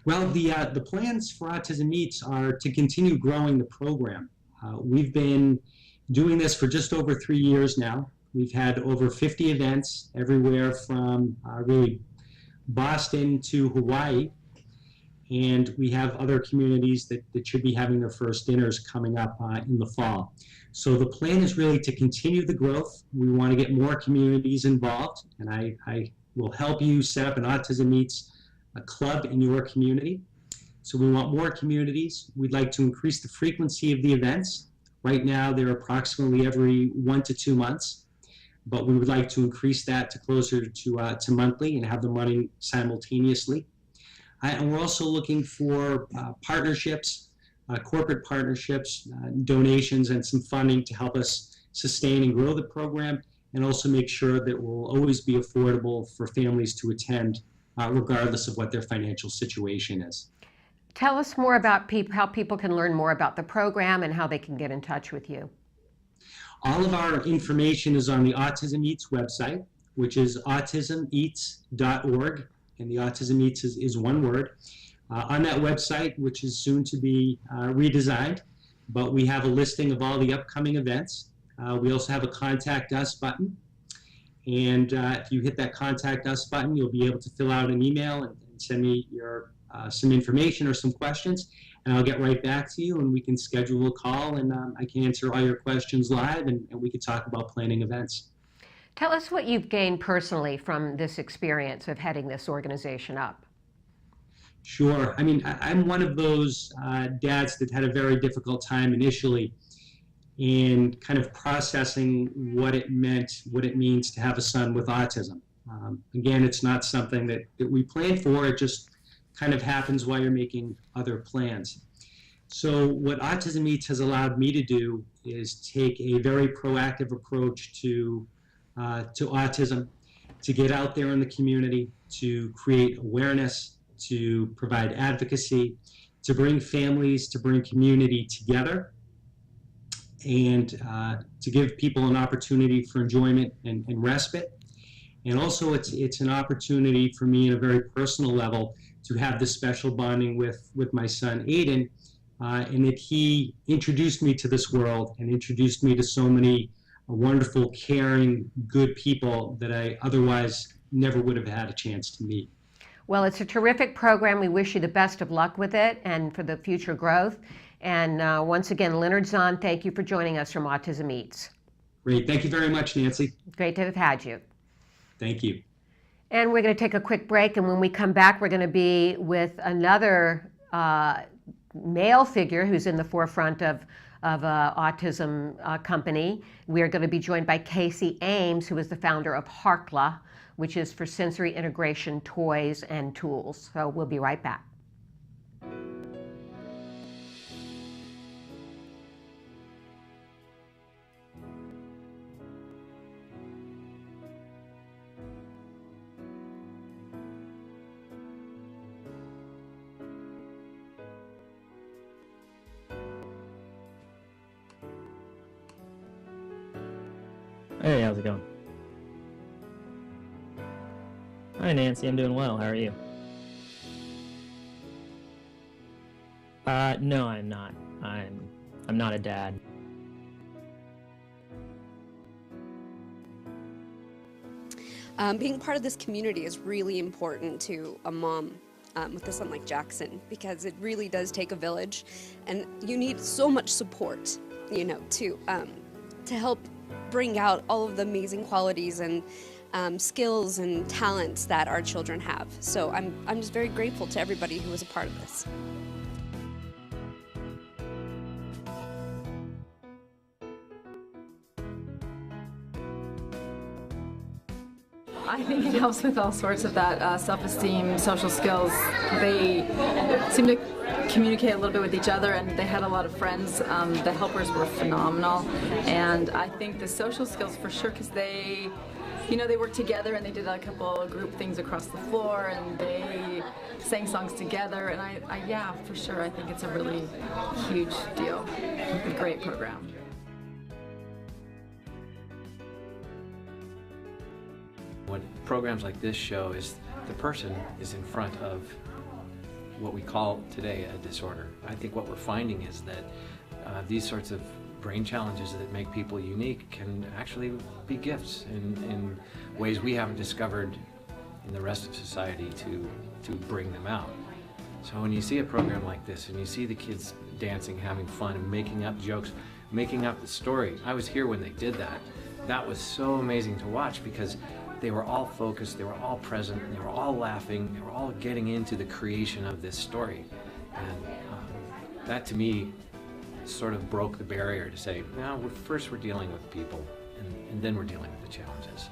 Well, the plans for Autism Eats are to continue growing the program. We've been doing this for just over 3 years now. We've had over 50 events everywhere from really Boston to Hawaii. And we have other communities that should be having their first dinners coming up in the fall. So the plan is really to continue the growth. We want to get more communities involved, and I will help you set up an Autism Eats a club in your community. So we want more communities. We'd like to increase the frequency of the events. Right now, they're approximately every 1 to 2 months, but we would like to increase that to closer to monthly and have them running simultaneously. And we're also looking for partnerships, corporate partnerships, donations, and some funding to help us sustain and grow the program, and also make sure that it will always be affordable for families to attend, regardless of what their financial situation is. Tell us more about how people can learn more about the program and how they can get in touch with you. All of our information is on the Autism Eats website, which is autismeats.org, and the Autism Eats is one word. On that website, which is soon to be redesigned, but we have a listing of all the upcoming events. We also have a Contact Us button, and if you hit that Contact Us button, you'll be able to fill out an email and send me your some information or some questions, and I'll get right back to you, and we can schedule a call, and I can answer all your questions live, and we can talk about planning events. Tell us what you've gained personally from this experience of heading this organization up. Sure. I mean, I'm one of those dads that had a very difficult time initially in kind of processing what it means to have a son with autism. Again, it's not something that we plan for. It just kind of happens while you're making other plans. So what Autism Eats has allowed me to do is take a very proactive approach to autism, to get out there in the community, to create awareness, to provide advocacy, to bring families, to bring community together, and to give people an opportunity for enjoyment and respite. And also it's an opportunity for me on a very personal level to have this special bonding with my son Aiden, and that he introduced me to this world and introduced me to so many wonderful, caring, good people that I otherwise never would have had a chance to meet. Well, it's a terrific program. We wish you the best of luck with it and for the future growth. And once again, Leonard Zahn, thank you for joining us from Autism Eats. Great. Thank you very much, Nancy. Great to have had you. Thank you. And we're going to take a quick break, and when we come back, we're going to be with another male figure who's in the forefront of autism company. We are going to be joined by Casey Ames, who is the founder of HARCLA, which is for sensory integration toys and tools. So we'll be right back. Hey, how's it going? Hi, Nancy. I'm doing well. How are you? No, I'm not. I'm not a dad. Being part of this community is really important to a mom with a son like Jackson, because it really does take a village, and you need so much support, you know, to help bring out all of the amazing qualities and skills and talents that our children have. So I'm just very grateful to everybody who was a part of this. I think it helps with all sorts of that self-esteem, social skills. They seem to communicate a little bit with each other, and they had a lot of friends. The helpers were phenomenal, and I think the social skills for sure, because they, you know, they worked together and they did a couple group things across the floor, and they sang songs together, and I yeah, for sure, I think it's a really huge deal. A great program. What programs like this show is the person is in front of what we call today a disorder. I think what we're finding is that these sorts of brain challenges that make people unique can actually be gifts in ways we haven't discovered in the rest of society to bring them out. So when you see a program like this and you see the kids dancing, having fun, and making up jokes, making up the story. I was here when they did that. That was so amazing to watch, because they were all focused, they were all present, they were all laughing, they were all getting into the creation of this story. And that to me sort of broke the barrier to say, no, first we're dealing with people, and then we're dealing with the challenges.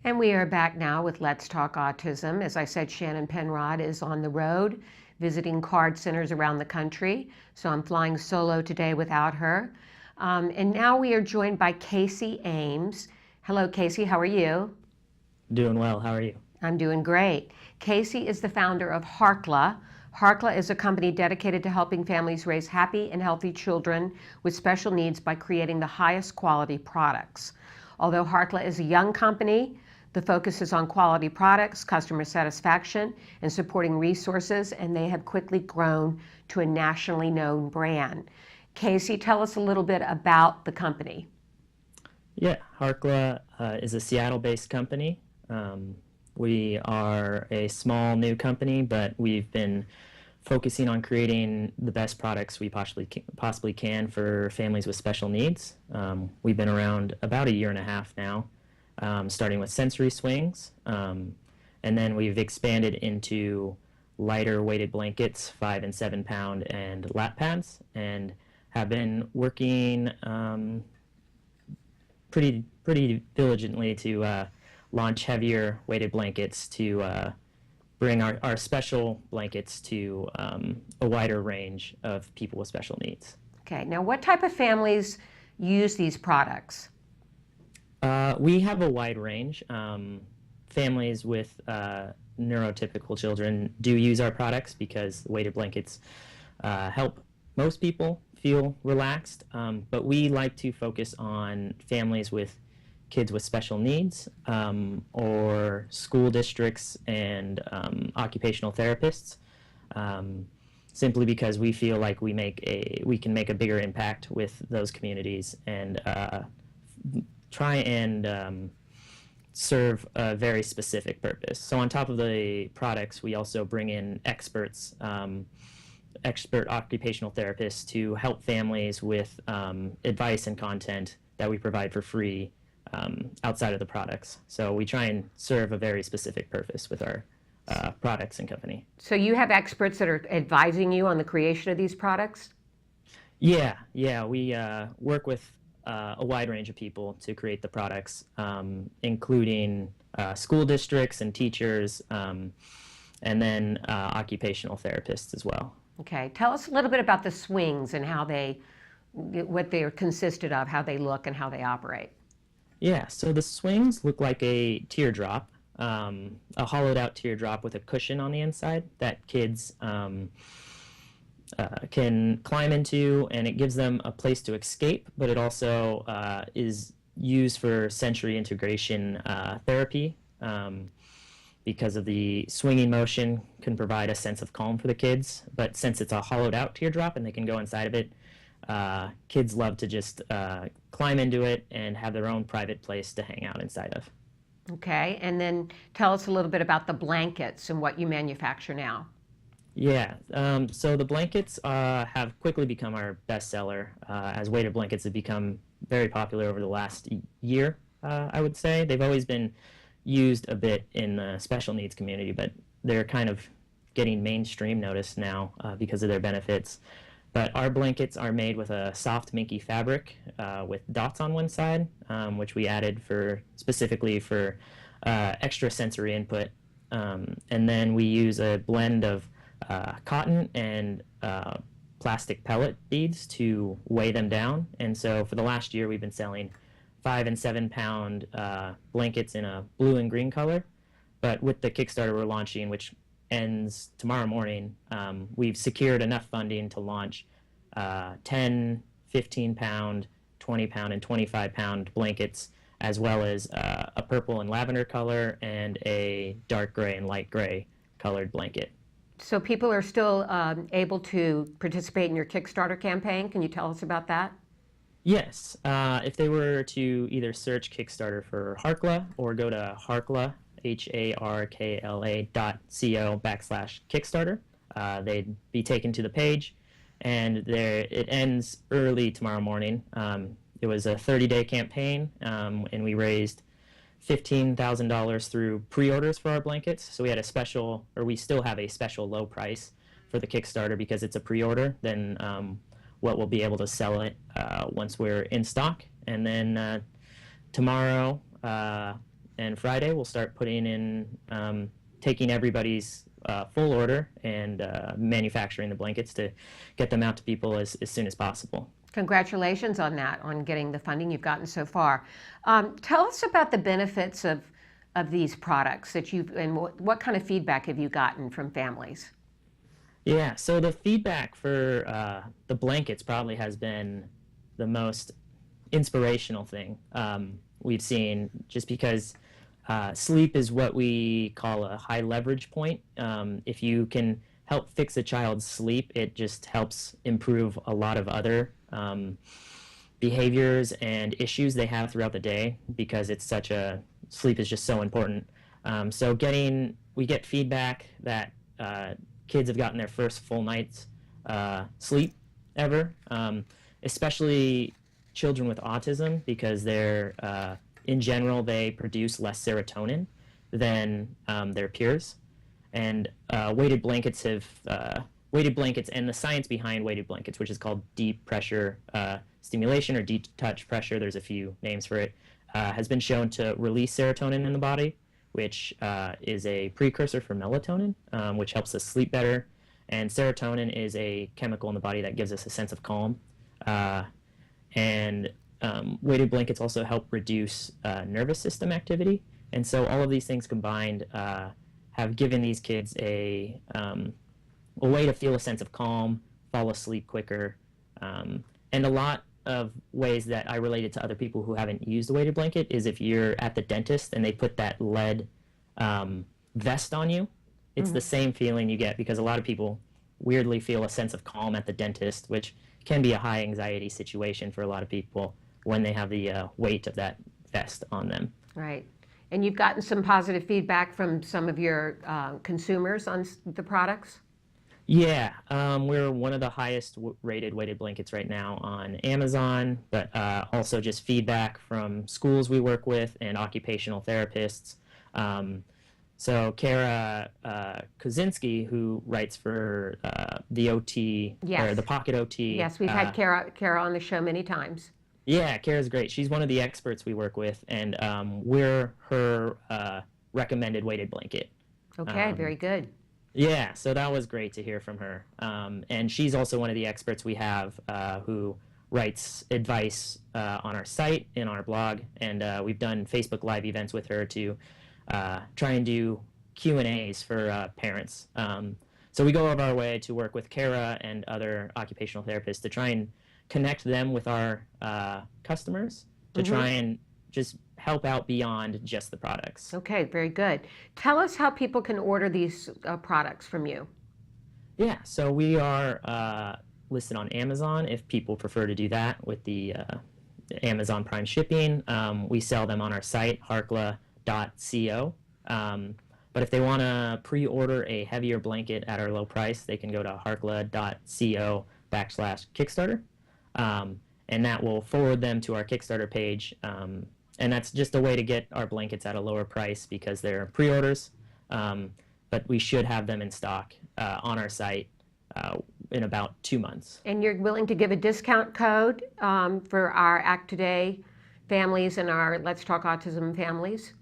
And we are back now with Let's Talk Autism. As I said, Shannon Penrod is on the road visiting CARD centers around the country, so I'm flying solo today without her. And now we are joined by Casey Ames. Hello, Casey. How are you? Doing well. How are you? I'm doing great. Casey is the founder of Harkla. Harkla is a company dedicated to helping families raise happy and healthy children with special needs by creating the highest quality products. Although Harkla is a young company, the focus is on quality products, customer satisfaction, and supporting resources, and they have quickly grown to a nationally known brand. Casey, tell us a little bit about the company. Yeah, Harkla is a Seattle-based company. We are a small new company, but we've been focusing on creating the best products we possibly can for families with special needs. We've been around about a year and a half now, starting with sensory swings, and then we've expanded into lighter weighted blankets, 5 and 7 pound, and lap pads, and have been working pretty diligently to launch heavier weighted blankets to bring our special blankets to a wider range of people with special needs. Okay, now what type of families use these products? We have a wide range. Families with neurotypical children do use our products because the weighted blankets help most people feel relaxed, but we like to focus on families with kids with special needs, or school districts and occupational therapists, simply because we feel like we can make a bigger impact with those communities and try and serve a very specific purpose. So on top of the products, we also bring in experts, expert occupational therapists to help families with advice and content that we provide for free outside of the products. So we try and serve a very specific purpose with our products and company. So you have experts that are advising you on the creation of these products? Yeah, we work with a wide range of people to create the products, including school districts and teachers, and then occupational therapists as well. Okay, tell us a little bit about the swings and what they're consisted of, how they look and how they operate. Yeah, so the swings look like a teardrop, a hollowed out teardrop with a cushion on the inside that kids can climb into, and it gives them a place to escape, but it also is used for sensory integration therapy, because of the swinging motion can provide a sense of calm for the kids. But since it's a hollowed out teardrop and they can go inside of it, kids love to just climb into it and have their own private place to hang out inside of. Okay, and then tell us a little bit about the blankets and what you manufacture now. Yeah, so the blankets have quickly become our bestseller, as weighted blankets have become very popular over the last year, I would say. They've always been used a bit in the special needs community, but they're kind of getting mainstream notice now because of their benefits. But our blankets are made with a soft minky fabric with dots on one side, which we added specifically for extra sensory input. And then we use a blend of cotton and plastic pellet beads to weigh them down. And so for the last year, we've been selling 5 and 7 pound blankets in a blue and green color. But with the Kickstarter we're launching, which ends tomorrow morning, we've secured enough funding to launch 10, 15 pound, 20 pound, and 25 pound blankets, as well as a purple and lavender color and a dark gray and light gray colored blanket. So people are still able to participate in your Kickstarter campaign. Can you tell us about that? Yes. If they were to either search Kickstarter for Harkla or go to harkla.com harkla.co/Kickstarter. They'd be taken to the page, and it ends early tomorrow morning. It was a 30-day campaign, and we raised $15,000 through pre-orders for our blankets. So we had a special, or we still have a special low price for the Kickstarter because it's a pre-order. Then what we'll be able to sell it once we're in stock. And then tomorrow and Friday we'll start putting in, taking everybody's full order and manufacturing the blankets to get them out to people as soon as possible. Congratulations on that, on getting the funding you've gotten so far. Tell us about the benefits of these products that and what kind of feedback have you gotten from families? Yeah, so the feedback for the blankets probably has been the most inspirational thing we've seen, just because sleep is what we call a high leverage point. If you can help fix a child's sleep, it just helps improve a lot of other behaviors and issues they have throughout the day, because sleep is just so important. So we get feedback that kids have gotten their first full night's sleep ever, especially children with autism, because in general, they produce less serotonin than their peers. And weighted blankets and the science behind weighted blankets, which is called deep pressure stimulation or deep touch pressure, there's a few names for it, has been shown to release serotonin in the body, which is a precursor for melatonin, which helps us sleep better. And serotonin is a chemical in the body that gives us a sense of calm. And weighted blankets also help reduce nervous system activity. And so all of these things combined have given these kids a way to feel a sense of calm, fall asleep quicker, and a lot of ways that I related to other people who haven't used a weighted blanket is if you're at the dentist and they put that lead vest on you, it's the same feeling you get, because a lot of people weirdly feel a sense of calm at the dentist, which can be a high anxiety situation for a lot of people when they have the weight of that vest on them. Right. And you've gotten some positive feedback from some of your consumers on the products? Yeah, we're one of the highest rated weighted blankets right now on Amazon, but also just feedback from schools we work with and occupational therapists. So Kara Kozinski, who writes for the OT, or the Pocket OT. Yes, we've had Kara on the show many times. Yeah, Kara's great. She's one of the experts we work with, and we're her recommended weighted blanket. Okay, very good. Yeah, so that was great to hear from her. And she's also one of the experts we have who writes advice on our site, in our blog, and we've done Facebook Live events with her to try and do Q&As for parents. So we go out of our way to work with Kara and other occupational therapists to try and connect them with our customers to try and just help out beyond just the products. Okay, very good. Tell us how people can order these products from you. Yeah, so we are listed on Amazon if people prefer to do that with the Amazon Prime shipping. We sell them on our site, harkla.co. But if they want to pre-order a heavier blanket at our low price, they can go to harkla.co/Kickstarter. And that will forward them to our Kickstarter page. And that's just a way to get our blankets at a lower price because they're pre-orders. But we should have them in stock on our site in about 2 months. And you're willing to give a discount code for our Act Today families and our Let's Talk Autism families?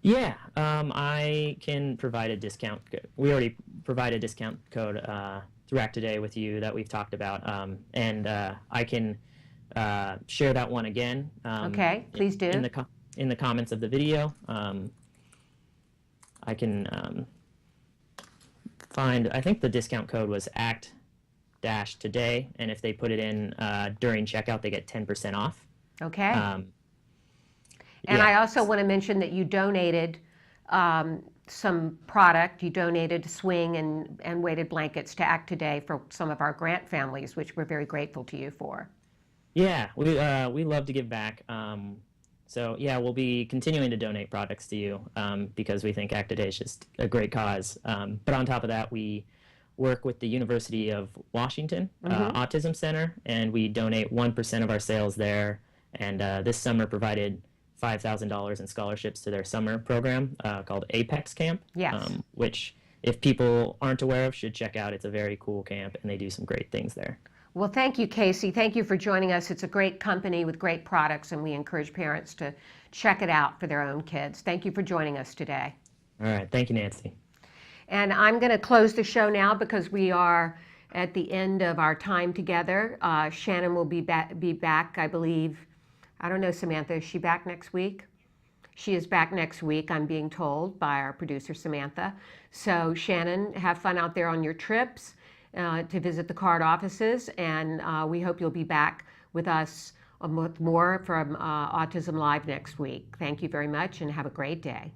Yeah, I can provide a discount. We already provide a discount code through Act Today with you that we've talked about. And I can share that one again. Okay, please do. In the comments of the video. I can find, I think the discount code was ACT-Today, and if they put it in during checkout, they get 10% off. Okay. And I also want to mention that you donated some product. You donated swing and weighted blankets to Act Today for some of our grant families, which we're very grateful to you for. Yeah, we love to give back. So yeah, we'll be continuing to donate products to you because we think ACT Today is just a great cause. But on top of that, we work with the University of Washington Autism Center, and we donate 1% of our sales there. And this summer provided $5,000 in scholarships to their summer program called Apex Camp, which if people aren't aware of should check out. It's a very cool camp, and they do some great things there. Well, thank you, Casey. Thank you for joining us. It's a great company with great products, and we encourage parents to check it out for their own kids. Thank you for joining us today. All right. Thank you, Nancy. And I'm going to close the show now because we are at the end of our time together. Shannon will be back, I believe. I don't know, Samantha, is she back next week? She is back next week, I'm being told by our producer, Samantha. So Shannon, have fun out there on your trips to visit the card offices, and we hope you'll be back with us with more from Autism Live next week. Thank you very much, and have a great day.